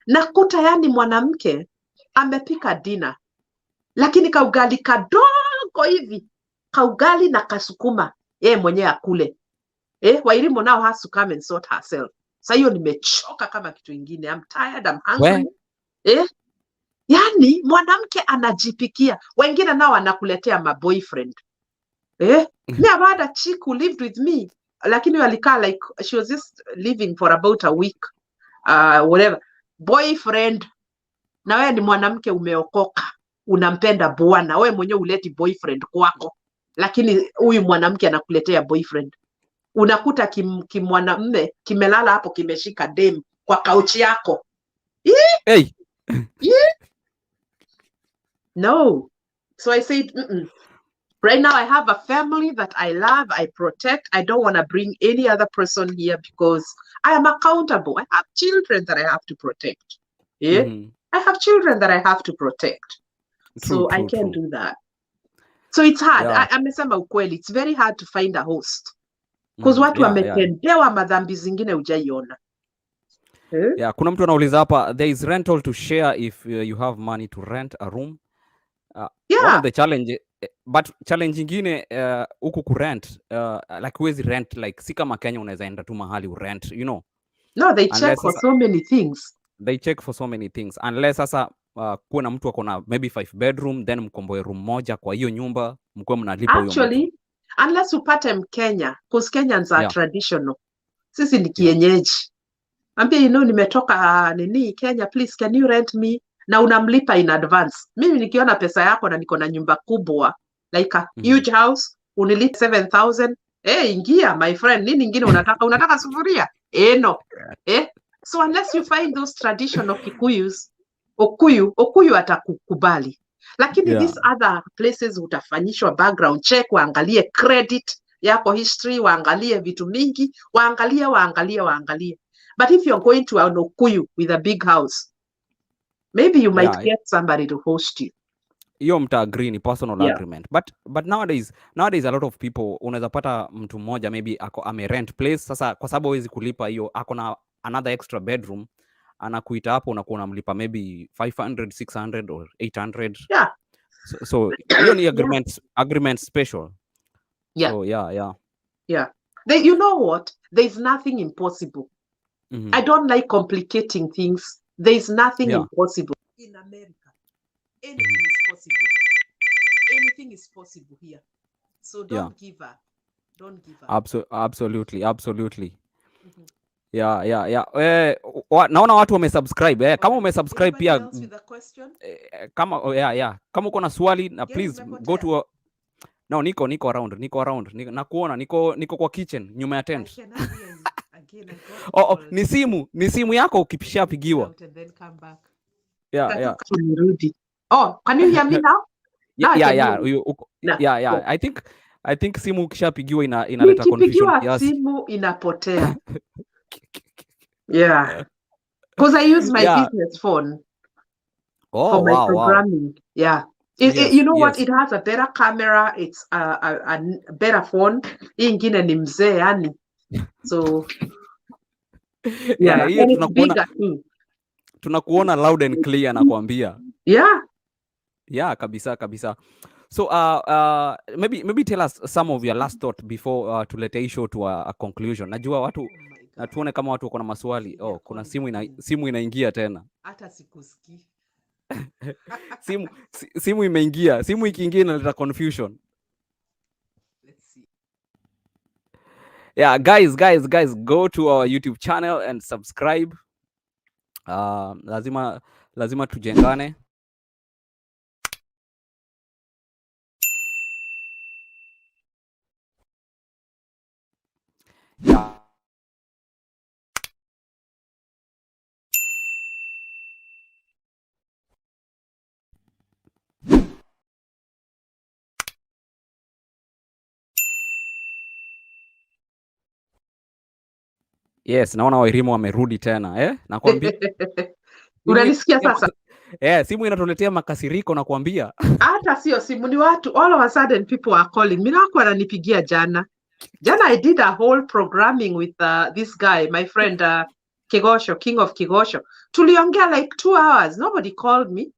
Nakuta yani mwanamke amepika dinner, lakini kaugali kadogo hivi, kaugali na kasukuma, yeye mwenyewe akule. Wairimu now has to come and sort herself. Sasa hiyo nimechoka kama kitu ingine. I'm tired, I'm hungry. Yani mwanamke anajipikia, wengine nao anakuletea maboyfriend. Me have had a chick who lived with me, lakini alikaa like she was just living for about a week, whatever. Boyfriend, na wewe ni mwanamke umeokoka, unampenda bwana, wewe mwenyewe uleti boyfriend kwako, lakini huyu mwanamke anakuletea boyfriend. Unakuta kimwanamume kimelala hapo kimeshika dem kwa kauchi yako. Hey. No. So I said, right now I have a family that I love, I protect. I don't want to bring any other person here because I am accountable. I have children that I have to protect. I have children that I have to protect. So I can't do that. So it's hard. Amesema ukweli. It's very hard to find a host. Because watu wametendewa madhambi zingine hujaiona. Yeah, kuna mtu anauliza hapa, there is rental to share if you have money to rent a room. One of the challenge, but challenge ingine huku kurent, like huwezi rent, like si kama Kenya unaweza enda tu mahali urent, you know. No, they check for so many things. They check for so many things. Unless sasa kuwe na mtu akona maybe 5 bedroom, then mkomboe room moja kwa hiyo nyumba, mkuwe mnalipa huyo mtu. Actually, unless upate Mkenya, because Kenyans are traditional. Sisi ni kienyeji. Ambia nimetoka Kenya, please can you rent me? Na unamlipa in advance. Mimi nikiona pesa yako na niko na nyumba kubwa, like a huge house, unilipa 7,000. Ingia my friend, nini ingine unataka? Unataka sufuria? No. So unless you find those traditional Kikuyus, Okuyu atakukubali. Lakini these other places utafanyishwa background check, waangalie credit yako, history, waangalie vitu mingi, waangalie. But if you're going to an Okuyu with a big house, maybe you might get somebody to host you. Hiyo mta agree ni personal agreement. But nowadays a lot of people unaweza pata mtu mmoja maybe ame rent place, sasa kwa sababu hawezi kulipa hiyo, ako na another extra bedroom, anakuita hapo, unakuwa unamlipa maybe 500, 600 or 800. So hiyo ni agreement special. So You know what, there's nothing impossible. I don't like complicating things. There's nothing impossible in America. Anything is possible. Anything is possible here. So don't give up. Absolutely. Naona watu wamesubscribe. Kama umesubscribe pia, kama kama uko na swali na please go to no, niko around. Nakuona niko kwa kitchen nyuma ya tent. Ni simu yako ukishapigiwa. Can you hear me now? I think simu ukishapigiwa inaleta confusion kiasi. Simu inapotea. Because I use my business phone for my programming. You know what? It has a better camera. It's a better phone. Hii ingine ni mzee yani. So tunakuona loud and clear nakwambia. Kabisa. So maybe tell us some of your last thought before tulete hii show to a conclusion. Najua watu tuone kama watu wako na maswali. Kuna simu inaingia tena. Hata sikusikii. Simu imeingia. Simu ikiingia inaleta confusion. Let's see. Guys, go to our YouTube channel and subscribe. Lazima tujengane. Yes, naona Wairimu amerudi tena, nakwambia. Unanisikia sasa? Simu inatuletea makasiriko nakwambia. Hata sio simu, ni watu. All of a sudden people are calling. Mimi wako wananipigia jana. Jana I did a whole programming with this guy, my friend 𝐜𝐤𝐲, King of 𝐜𝐤𝐲. Tuliongea like 2 hours. Nobody called me.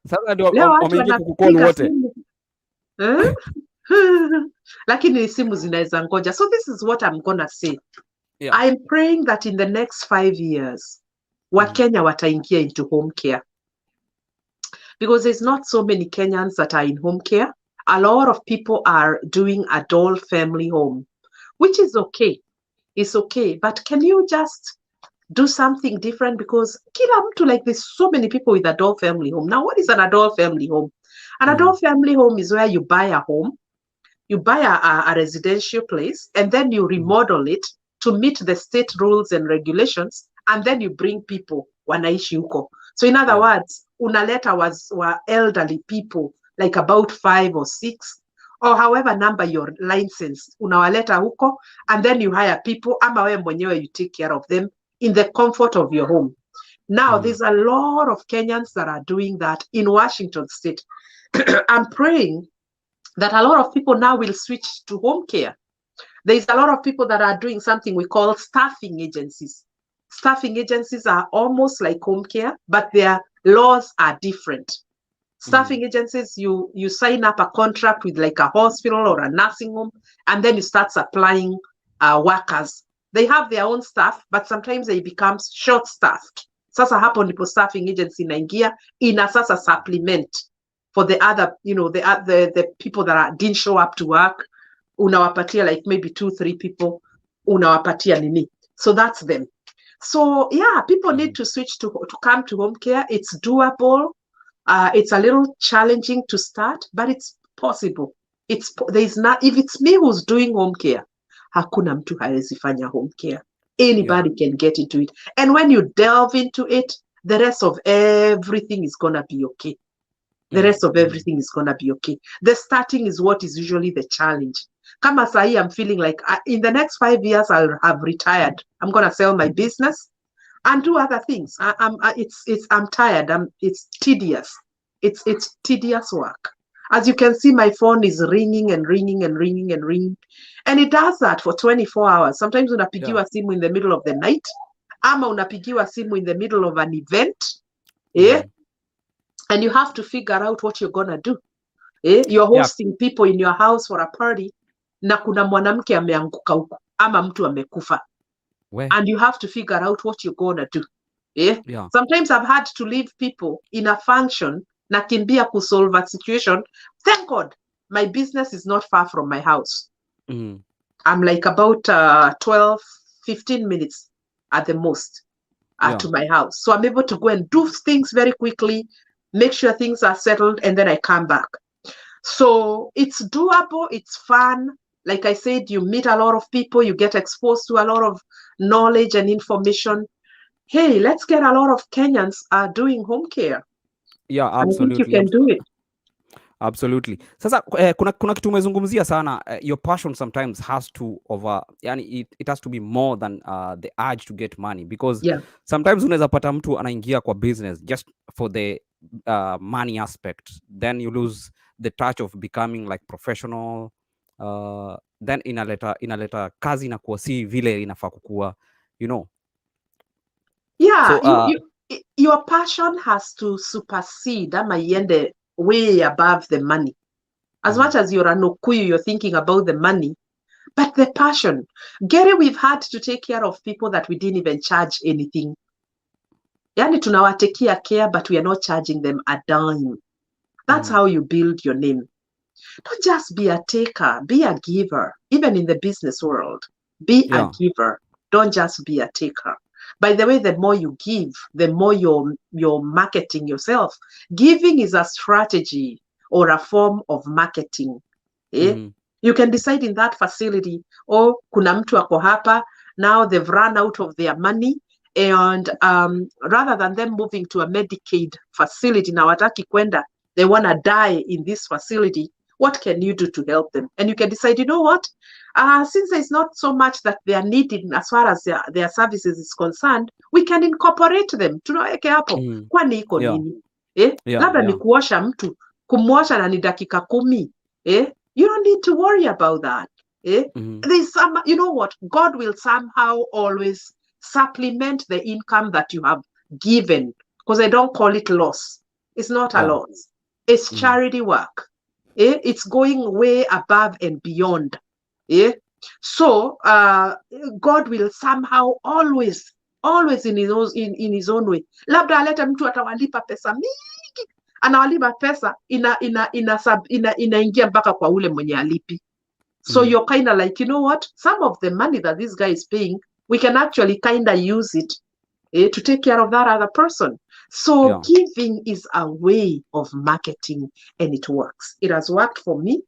Sasa ndio leo watu wameingia kukukol wote. simu. Lakini simu zinaweza ngoja. So this is what I'm gonna say. Yeah. I'm praying that in the next 5 years, Wakenya wataingia into home care. Because there's not so many Kenyans that are in home care. A lot of people are doing a doll family home, which is okay. It's okay. But can you just do something different? Because kila mtu, like, there's so many people with a doll family home. Now, what is an adult family home? An adult family home is where you buy a home, you buy a residential place, and then you remodel it to meet the state rules and regulations, and then you bring people wanaishi huko. So in other words, unaleta wa elderly people, like about 5 or 6, or however number you're licensed, unawaleta huko, and then you hire people, ama wewe mwenyewe you take care of them in the comfort of your home. Now, there's a lot of Kenyans that are doing that in Washington State. I'm praying that a lot of people now will switch to home care. There's a lot of people that are doing something we call staffing agencies. Staffing agencies are almost like home care, but their laws are different. Staffing agencies, you sign up a contract with like a hospital or a nursing home, and then you start supplying workers. They have their own staff, but sometimes they become short-staffed. Sasa hapo ndipo staffing agency inaingia, ina sasa supplement for the other, the people that didn't show up to work. Unawapatia like maybe 2-3 people, unawapatia nini. So that's them. So yeah, people need to switch to come to home care. It's doable. It's a little challenging to start, but it's possible. If it's me who's doing home care, hakuna mtu hawezi fanya home care. Anybody can get into it. And when you delve into it, the rest of everything is going to be okay. The rest of everything is going to be okay. The starting is what is usually the challenge. Kama sahi, I'm feeling like in the next 5 years, I'll have retired. I'm going to sell my business and do other things. I'm tired. It's tedious. It's tedious work. As you can see, my phone is ringing and ringing and ringing and ringing. And it does that for 24 hours. Sometimes unapigiwa simu in the middle of the night. Ama unapigiwa simu in the middle of an event. And you have to figure out what you're going to do. You're hosting people in your house for a party. Na kuna mwanamke ameanguka huko. Ama mtu amekufa. And you have to figure out what you're going to do. Sometimes I've had to leave people in a function na kimbia kusolve a situation. Thank God, my business is not far from my house. I'm like about 12-15 minutes at the most to my house. So I'm able to go and do things very quickly, make sure things are settled, and then I come back. So it's doable, it's fun. Like I said, you meet a lot of people, you get exposed to a lot of knowledge and information. Hey, let's get a lot of Kenyans doing home care. Yeah, absolutely. I think you can do it. Absolutely. Sasa kuna kitu umezungumzia sana, your passion sometimes has to it has to be more than the urge to get money, because sometimes unaweza pata mtu anaingia kwa business just for the money aspect, then you lose the touch of becoming like professional, then inaleta kazi inakuwa si vile inafaa kukua, Yeah, so, your passion has to supersede ama iende way above the money. As much as you're an Okuyu, you're thinking about the money, but the passion. Gary, we've had to take care of people that we didn't even charge anything. Yani tunawatekia care, but we are not charging them a dime. That's how you build your name. Don't just be a taker, be a giver. Even in the business world, be a giver. Don't just be a taker. By the way, the more you give, the more you're marketing yourself. Giving is a strategy or a form of marketing. You can decide in that facility, kuna mtu ako hapa, now they've run out of their money, and rather than them moving to a Medicaid facility, na wataki kwenda, they want to die in this facility, What can you do to help them? And you can decide, you know what? Since there's not so much that they are needing as far as their services is concerned, we can incorporate them. Tunaweke hapo. Kwani iko nini? Labda ni kuosha mtu, kumwosha na ni dakika 10. You don't need to worry about that. There's some, you know what? God will somehow always supplement the income that you have given, because I don't call it loss. It's not a loss. It's charity work. It's going way above and beyond. So God will somehow always in his own way. Labda aleta mtu atawalipa pesa mingi, anawalipa pesa inaingia mpaka kwa ule mwenye alipi. So you're kind of like, you know what? Some of the money that this guy is paying, we can actually kind of use it to take care of that other person. So giving is a way of marketing, and it works. It has worked for me.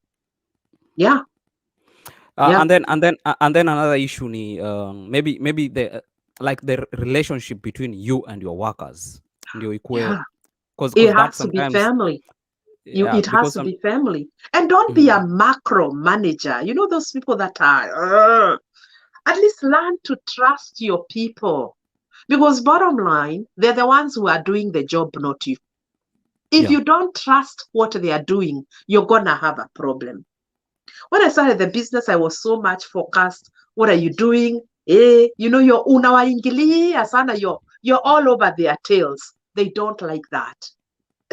And then another issue maybe the like the relationship between you and your workers. Because it has to be family. It has to be family. And don't be a macro manager. You know those people that are, at least learn to trust your people. Because bottom line, they're the ones who are doing the job, not you. If you don't trust what they are doing, you're going to have a problem. When I started the business, I was so much focused. What are you doing? You know, you're unawaingilia sana, you're all over their tails. They don't like that.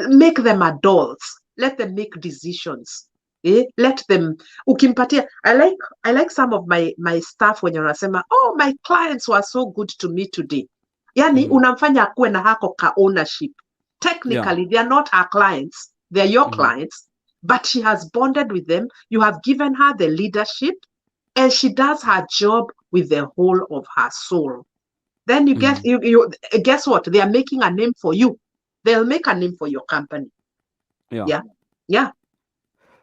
Make them adults. Let them make decisions. Let them. Ukimpatia. I like some of my staff when you're saying, oh, my clients were so good to me today. Yani unamfanya akuwe na hako ka ownership. Technically, they are not her clients. They are your clients. But she has bonded with them. You have given her the leadership, and she does her job with the whole of her soul. Then you get you guess what? They are making a name for you. They'll make a name for your company. Yeah.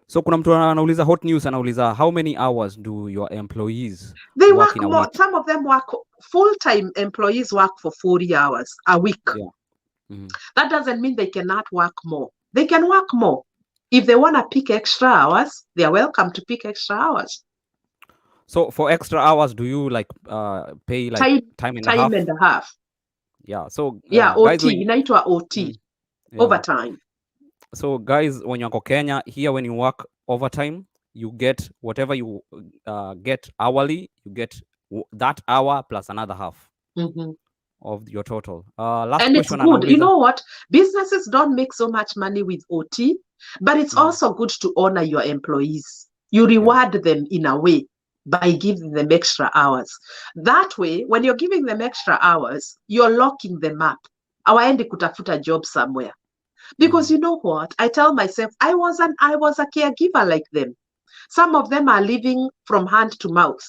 So kuna mtu anauliza hot news, anauliza how many hours do your employees work in a week? Some of them work full-time. Employees work for 40 hours a week. That doesn't mean they cannot work more. They can work more. If they want to pick extra hours, they are welcome to pick extra hours. So for extra hours, do you like pay like time and a half? Yeah. So OT, inaitwa OT, overtime. So guys, when you're in Kenya, here when you work overtime, you get whatever you get hourly, you get that hour plus another half of your total. Last and question, it's good. You know what? Businesses don't make so much money with OT, but it's also good to honor your employees. You reward them in a way by giving them extra hours. That way, when you're giving them extra hours, you're locking them up. Hawaendi kutafuta job somewhere. Because you know what? I tell myself, I was a caregiver like them. Some of them are living from hand to mouth.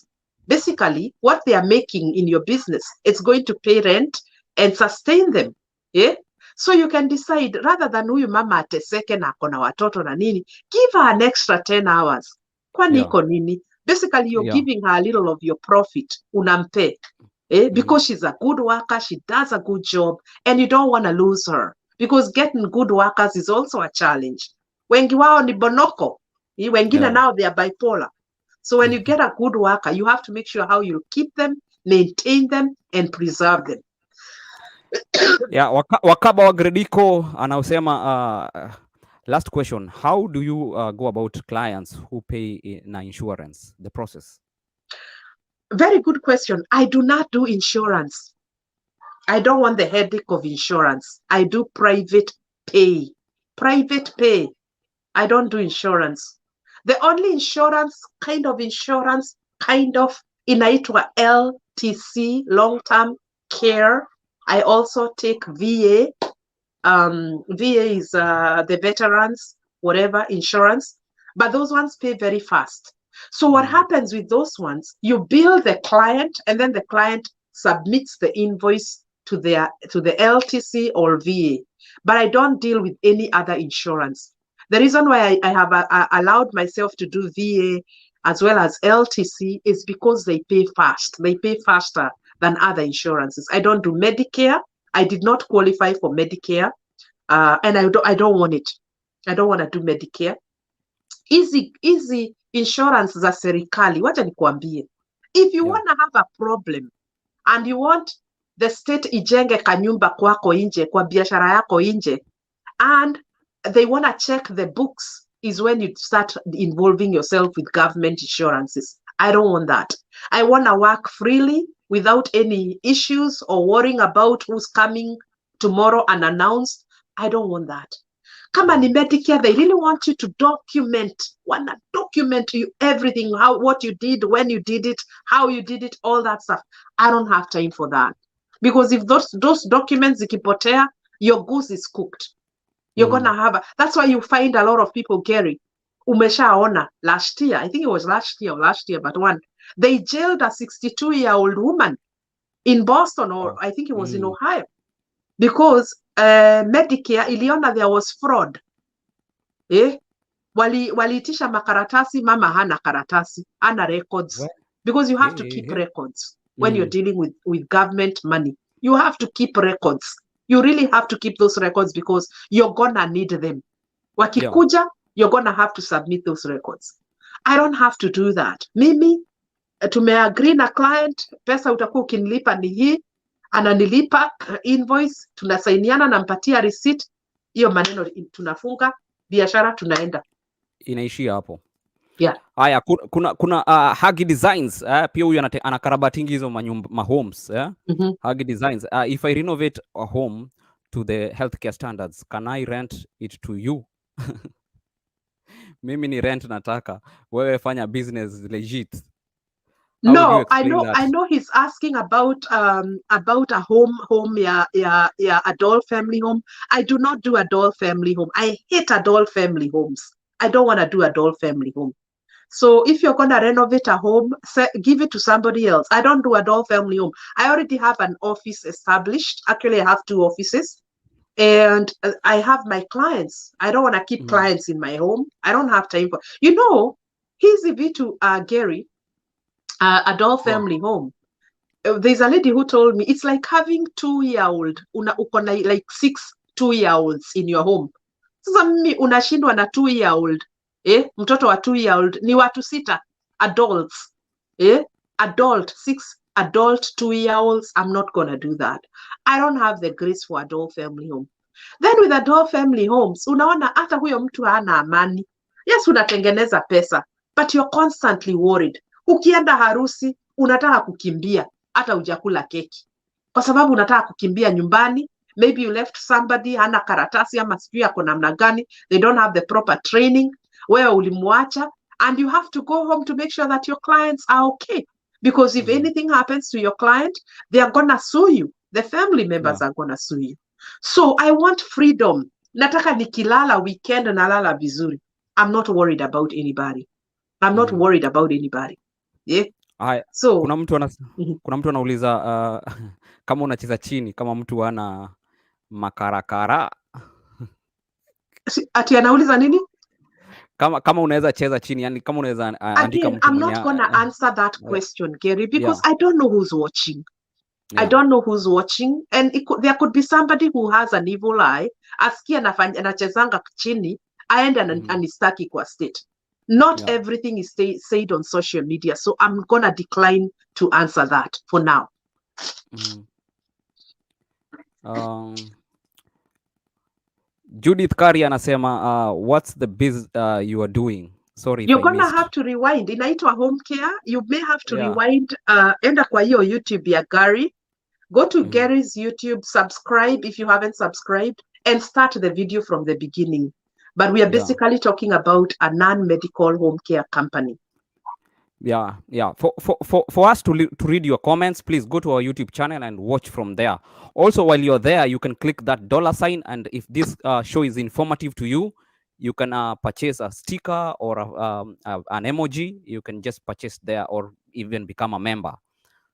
Basically, what they are making in your business, it's going to pay rent and sustain them. So you can decide, rather than huyu mama ateseke na akona watoto na nini, give her an extra 10 hours. Kwani iko nini? Basically, you're giving her a little of your profit, unampe. Because she's a good worker, she does a good job, and you don't want to lose her. Because getting good workers is also a challenge. Wengi wao ni bonoko. Wengine now they are bipolar. So when you get a good worker, you have to make sure how you keep them, maintain them, and preserve them. Wakaba wa Grediko anausema last question, how do you go about clients who pay na insurance, the process? Very good question. I do not do insurance. I don't want the headache of insurance. I do private pay. Private pay. I don't do insurance. The only insurance inaitwa LTC, long-term care. I also take VA. VA is the veterans, whatever, insurance. But those ones pay very fast. So what happens with those ones, you bill the client, and then the client submits the invoice to the LTC or VA. But I don't deal with any other insurance. The reason why I have allowed myself to do VA as well as LTC is because they pay fast. They pay faster than other insurances. I don't do Medicare. I did not qualify for Medicare, and I don't want it. I don't want to do Medicare. Easy insurance za serikali, wacha nikuambie. If you want to have a problem and you want the state ijenge kanyumba kwako nje, kwa biashara yako nje, and they want to check the books, is when you start involving yourself with government insurances. I don't want that. I want to work freely without any issues or worrying about who's coming tomorrow unannounced. I don't want that. Kama ni Medicare, they really want you to wanna document you everything, what you did, when you did it, how you did it, all that stuff. I don't have time for that. Because if those documents zikipotea, your goose is cooked. You're gonna have that's why you find a lot of people, Gary, umeshaona last year, I think it was last year, but one, they jailed a 62-year-old woman in Boston, or I think it was in Ohio, because Medicare iliona there was fraud. Waliitisha makaratasi, mama hana karatasi, hana records. What? Because you have to keep records when you're dealing with government money. You have to keep records. You really have to keep those records because you're gonna need them. Wakikuja, you're gonna have to submit those records. I don't have to do that. Mimi, tumeagree na client, pesa utakuwa ukinilipa ni hii, ananilipa invoice, tunasainiana, nampatia receipt, hiyo maneno tunafunga, biashara tunaenda. Inaishia hapo. Yeah. Haya, kuna Hagi Designs, pia huyu anakarabatingi hizo homes, Hagi Designs. If I renovate a home to the healthcare standards, can I rent it to you? Mimi ni rent nataka, wewe fanya business legit. No, I know he's asking about a home adult family home. I do not do adult family home. I hate adult family homes. I don't want to do adult family home. So if you're going to renovate a home, give it to somebody else. I don't do adult family home. I already have an office established. Actually, I have 2 offices. And I have my clients. I don't want to keep clients in my home. I don't have time for... here's the vitu, Gary, adult family home. There's a lady who told me, it's like having 2-year-old. Like 6 2-year-olds in your home. Sasa mimi unashindwa na 2-year-old. Mtoto wa 2-year-old ni watu 6 adults. Adult 6 adult 2-year-olds. I'm not gonna do that. I don't have the grace for adult family home. Then with adult family homes, unaona hata huyo mtu hana amani. Yes, unatengeneza pesa, but you're constantly worried. Ukienda harusi, unataka kukimbia, hata hujakula keki. Kwa sababu unataka kukimbia nyumbani. Maybe you left somebody, hana karatasi ama sijui yako namna gani. They don't have the proper training. Wewe ulimwacha, and you have to go home to make sure that your clients are okay. Because if anything happens to your client, they are gonna sue you. The family members are gonna sue you. So I want freedom. Nataka nikilala weekend nalala vizuri. I'm not worried about anybody. I'm not worried about anybody. Yeah. So kuna mtu anauliza kama unacheza chini kama mtu ana makarakara. Ati anauliza nini? Kama unaweza cheza chini, yani kama unaweza andika mtu. I'm not gonna answer that question, Gary, because I don't know who's watching. I don't know who's watching, and there could be somebody who has an evil eye. Asikia anachezanga chini, aende anistaki kwa state. Not everything is said on social media, so I'm gonna decline to answer that for now. Judith Kari anasema, what's the biz you are doing? Sorry, you're gonna have to rewind. Inaitwa HomeCare. You may have to rewind. Enda kwa hiyo YouTube ya Gary. Go to Gary's YouTube, subscribe if you haven't subscribed, and start the video from the beginning. But we are basically talking about a non-medical home care company. Yeah. For us to read your comments, please go to our YouTube channel and watch from there. Also, while you're there, you can click that $sign, and if this show is informative to you, you can purchase a sticker or an emoji. You can just purchase there or even become a member.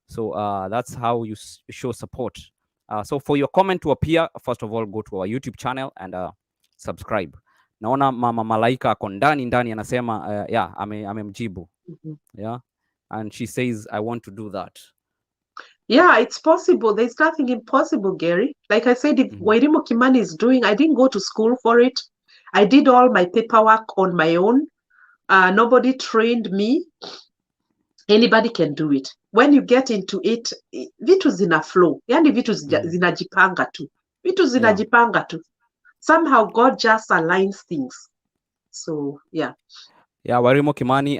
So that's how you show support. So for your comment to appear, first of all, go to our YouTube channel and subscribe. Naona Mama Malaika ako ndani anasema amemjibu. And she says, I want to do that. Yeah, it's possible. There's nothing impossible, Gary. Like I said, if Wairimu Kimani is doing, I didn't go to school for it. I did all my paperwork on my own. Nobody trained me. Anybody can do it. When you get into it, vitu zina flow. Yani vitu zinajipanga tu. Vitu zinajipanga tu. Somehow God just aligns things. So, yeah. Yeah, Wairimu Kimani,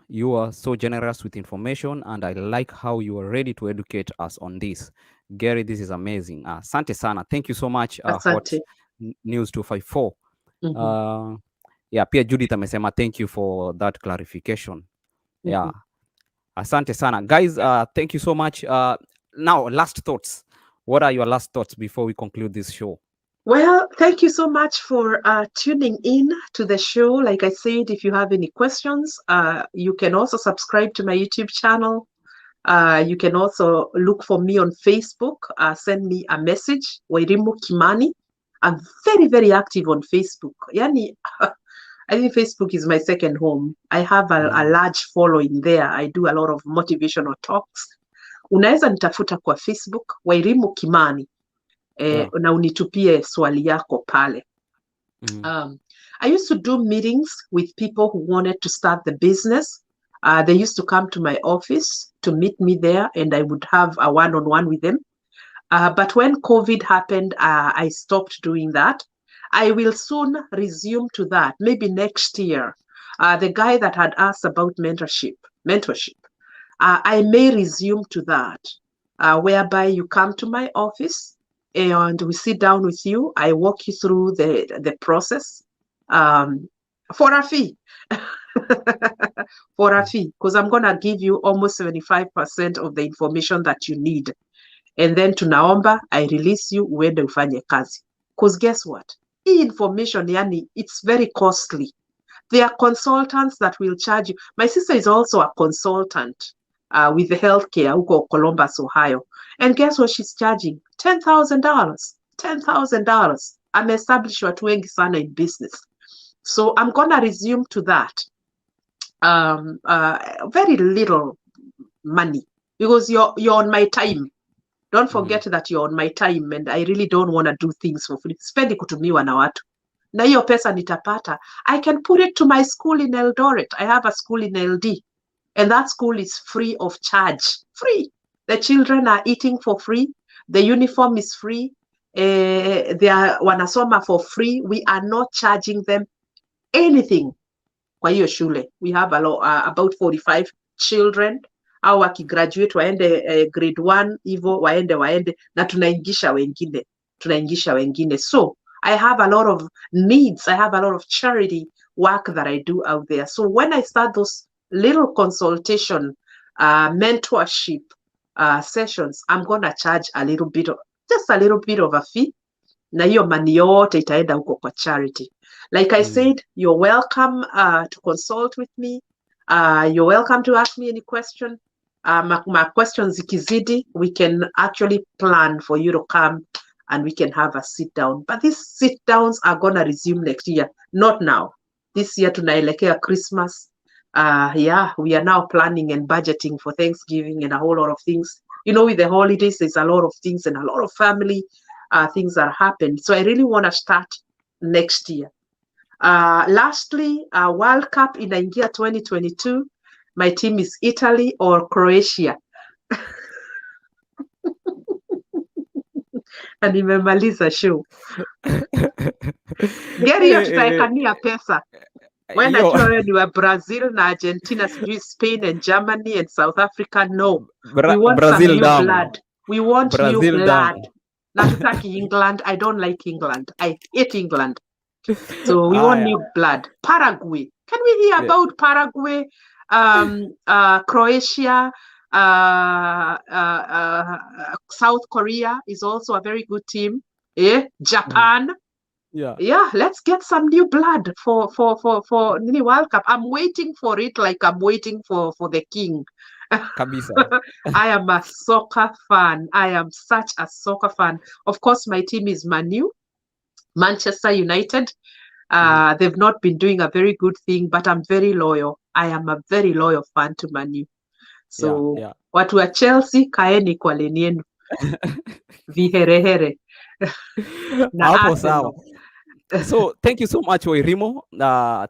you are so generous with information, and I like how you are ready to educate us on this. Gary, this is amazing. Asante sana. Thank you so much, Hot News 254. Yeah, pia Judith amesema thank you for that clarification. Yeah. Asante sana. Guys, thank you so much. Now, last thoughts. What are your last thoughts before we conclude this show? Well, thank you so much for tuning in to the show. Like I said, if you have any questions, you can also subscribe to my YouTube channel. You can also look for me on Facebook. Send me a message, Wairimu Kimani. I'm very, very active on Facebook. Yani, I think Facebook is my second home. I have a large following there. I do a lot of motivational talks. Unaweza nitafuta kwa Facebook, Wairimu Kimani. Na unitupie swali yako pale. I used to do meetings with people who wanted to start the business. They used to come to my office to meet me there, and I would have a one-on-one with them. But when COVID happened, I stopped doing that. I will soon resume to that, maybe next year. The guy that had asked about mentorship, I may resume to that, whereby you come to my office and we sit down with you. I walk you through the process for a fee. For a fee, because I'm going to give you almost 75% of the information that you need. And then tunaomba, I release you, uende ufanye kazi. Because guess what? Hii information, yani, it's very costly. There are consultants that will charge you. My sister is also a consultant with the healthcare huko Columbus, Ohio. And guess what she's charging? $10,000. $10,000. Ameestablish watu wengi sana in business. So I'm going to resume to that. Very little money, because you're on my time. Don't forget that you're on my time, and I really don't want to do things for free. Spendi kutumiwa na watu. Na hiyo pesa nitapata, I can put it to my school in Eldoret. I have a school in LD, and that school is free of charge. Free. The children are eating for free. The uniform is free. They are wanasoma for free. We are not charging them anything. Kwa hiyo shule, we have about 45 children. Au wakigraduate waende grade 1 hivyo waende na tunaingisha wengine. So I have a lot of needs. I have a lot of charity work that I do out there. So when I start those little consultation, mentorship sessions, I'm gonna charge just a little bit of a fee. Na hiyo money yote itaenda huko kwa charity. Like I said, you're welcome to consult with me. You're welcome to ask me any question. My questions zikizidi, we can actually plan for you to come and we can have a sit down. But these sit downs are gonna resume next year, not now. This year tunaelekea Christmas. Yeah, we are now planning and budgeting for Thanksgiving and a whole lot of things. You know, with the holidays, there's a lot of things and a lot of family things that happen. So I really want to start next year. Lastly, World Cup inaingia 2022. My team is Italy or Croatia. Na nimemaliza show. Gari hiyo tutaekania pesa. When najua wewe ni wa Brazil na Argentina, sijui Spain and Germany and South Africa, no. We want Brazil some new blood. We want Brazil new blood. Na tutaki England. I don't like England. I hate England. So we want new blood. Paraguay. Can we hear about Paraguay? Croatia, South Korea is also a very good team. Japan. Yeah, let's get some new blood for the World Cup. I'm waiting for it like I'm waiting for the king. Kabisa. I am a soccer fan. I am such a soccer fan. Of course, my team is Manchester United. They've not been doing a very good thing, but I'm very loyal. I am a very loyal fan to Man U. So, watu wa Chelsea, kaeni kwa leni yenu. Viherehere. Hapo sawa. So thank you so much, Wairimu.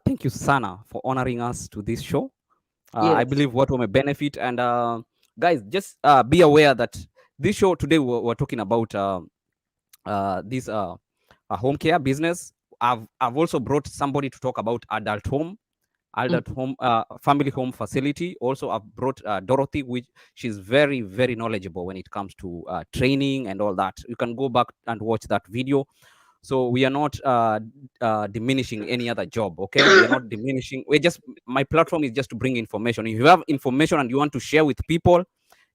Thank you, Sana, for honoring us to this show. I Yes. believe what will benefit. And guys, just be aware that this show today we're talking about this home care business. I've also brought somebody to talk about adult home, family home facility. Also, I've brought Dorothy, which she's very, very knowledgeable when it comes to training and all that. You can go back and watch that video. So we are not diminishing any other job, okay? We are not diminishing. My platform is just to bring information. If you have information and you want to share with people,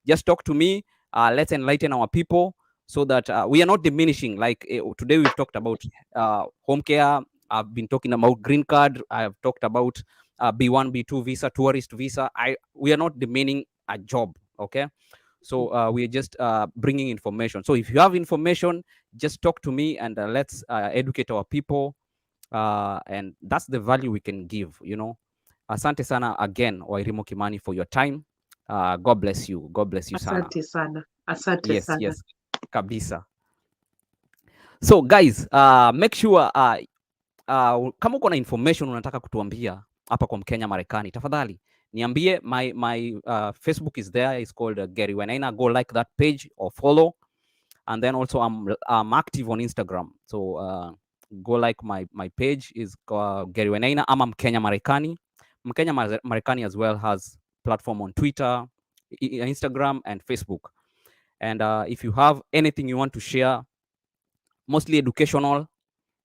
just talk to me. Let's enlighten our people so that we are not diminishing. Like today we've talked about home care. I've been talking about green card. I have talked about B1, B2 visa, tourist visa. We are not demeaning a job, okay? So we're just bringing information. So if you have information, just talk to me and let's educate our people. And that's the value we can give, you know. Asante sana again, Wairimu Kimani, for your time. God bless you. God bless you sana. Asante sana. Asante Yes, sana. yes, kabisa. So guys, make sure kama uko na information unataka kutuambia hapa kwa Mkenya Marekani, tafadhali niambie. My Facebook is there. It's called 𝐉𝐨𝐻. Go like that page or follow. And then also I'm active on Instagram. So go like my page is 𝐉𝐴𝐻. I'm Mkenya Marekani. Mkenya Marekani as well has platform on Twitter, Instagram, and Facebook. And if you have anything you want to share, mostly educational,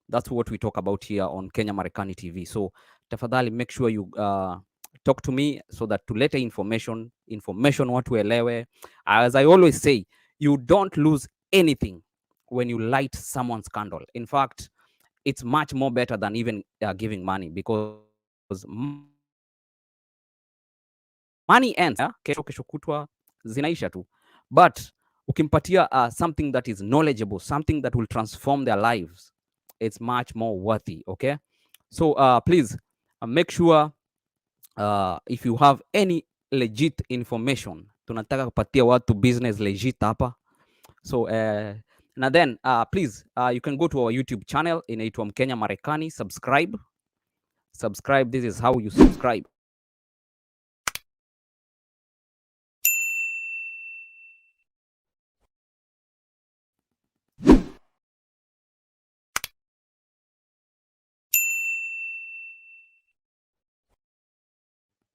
that's what we talk about here on Kenya Marekani TV. So tafadhali make sure you talk to me so that tulete information watu elewe. As I always say, you don't lose anything when you light someone's candle. In fact, it's much more better than even giving money, because money ends, kesho kutwa zinaisha tu. But ukimpatia something that is knowledgeable, something that will transform their lives, it's much more worthy, okay? So please make sure if you have any legit information, tunataka kupatia watu business legit hapa. So na then please you can go to our YouTube channel, inaitwa Mkenya Marekani. Subscribe. This is how you subscribe.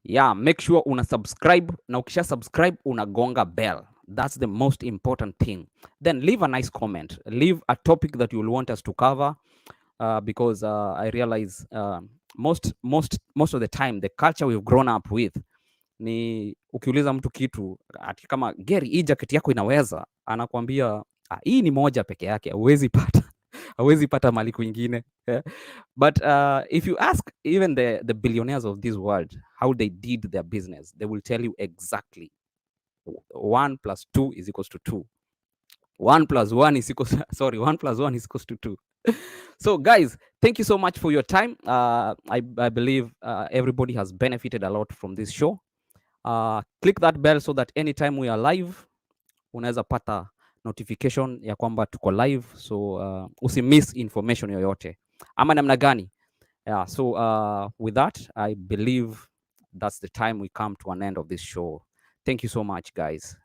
Yeah, make sure una subscribe, na ukisha subscribe unagonga bell. That's the most important thing. Then leave a nice comment. Leave a topic that you will want us to cover, because I realize most of the time the culture we've grown up with ni ukiuliza mtu kitu ati kama Gary, hii jacket yako inaweza, anakuambia hii ni moja peke yake, hauwezi pata mali kwingine. Yeah. But if you ask even the billionaires of this world how they did their business, they will tell you exactly 1 + 2 = 2. 1 + 1 is equals, sorry, 1 + 1 is equals to 2. So guys, thank you so much for your time. I believe everybody has benefited a lot from this show. Click that bell so that anytime we are live, unaweza pata notification ya kwamba tuko live. So usimiss information yoyote ama namna gani. Yeah, so with that, I believe that's the time we come to an end of this show. Thank you so much, guys.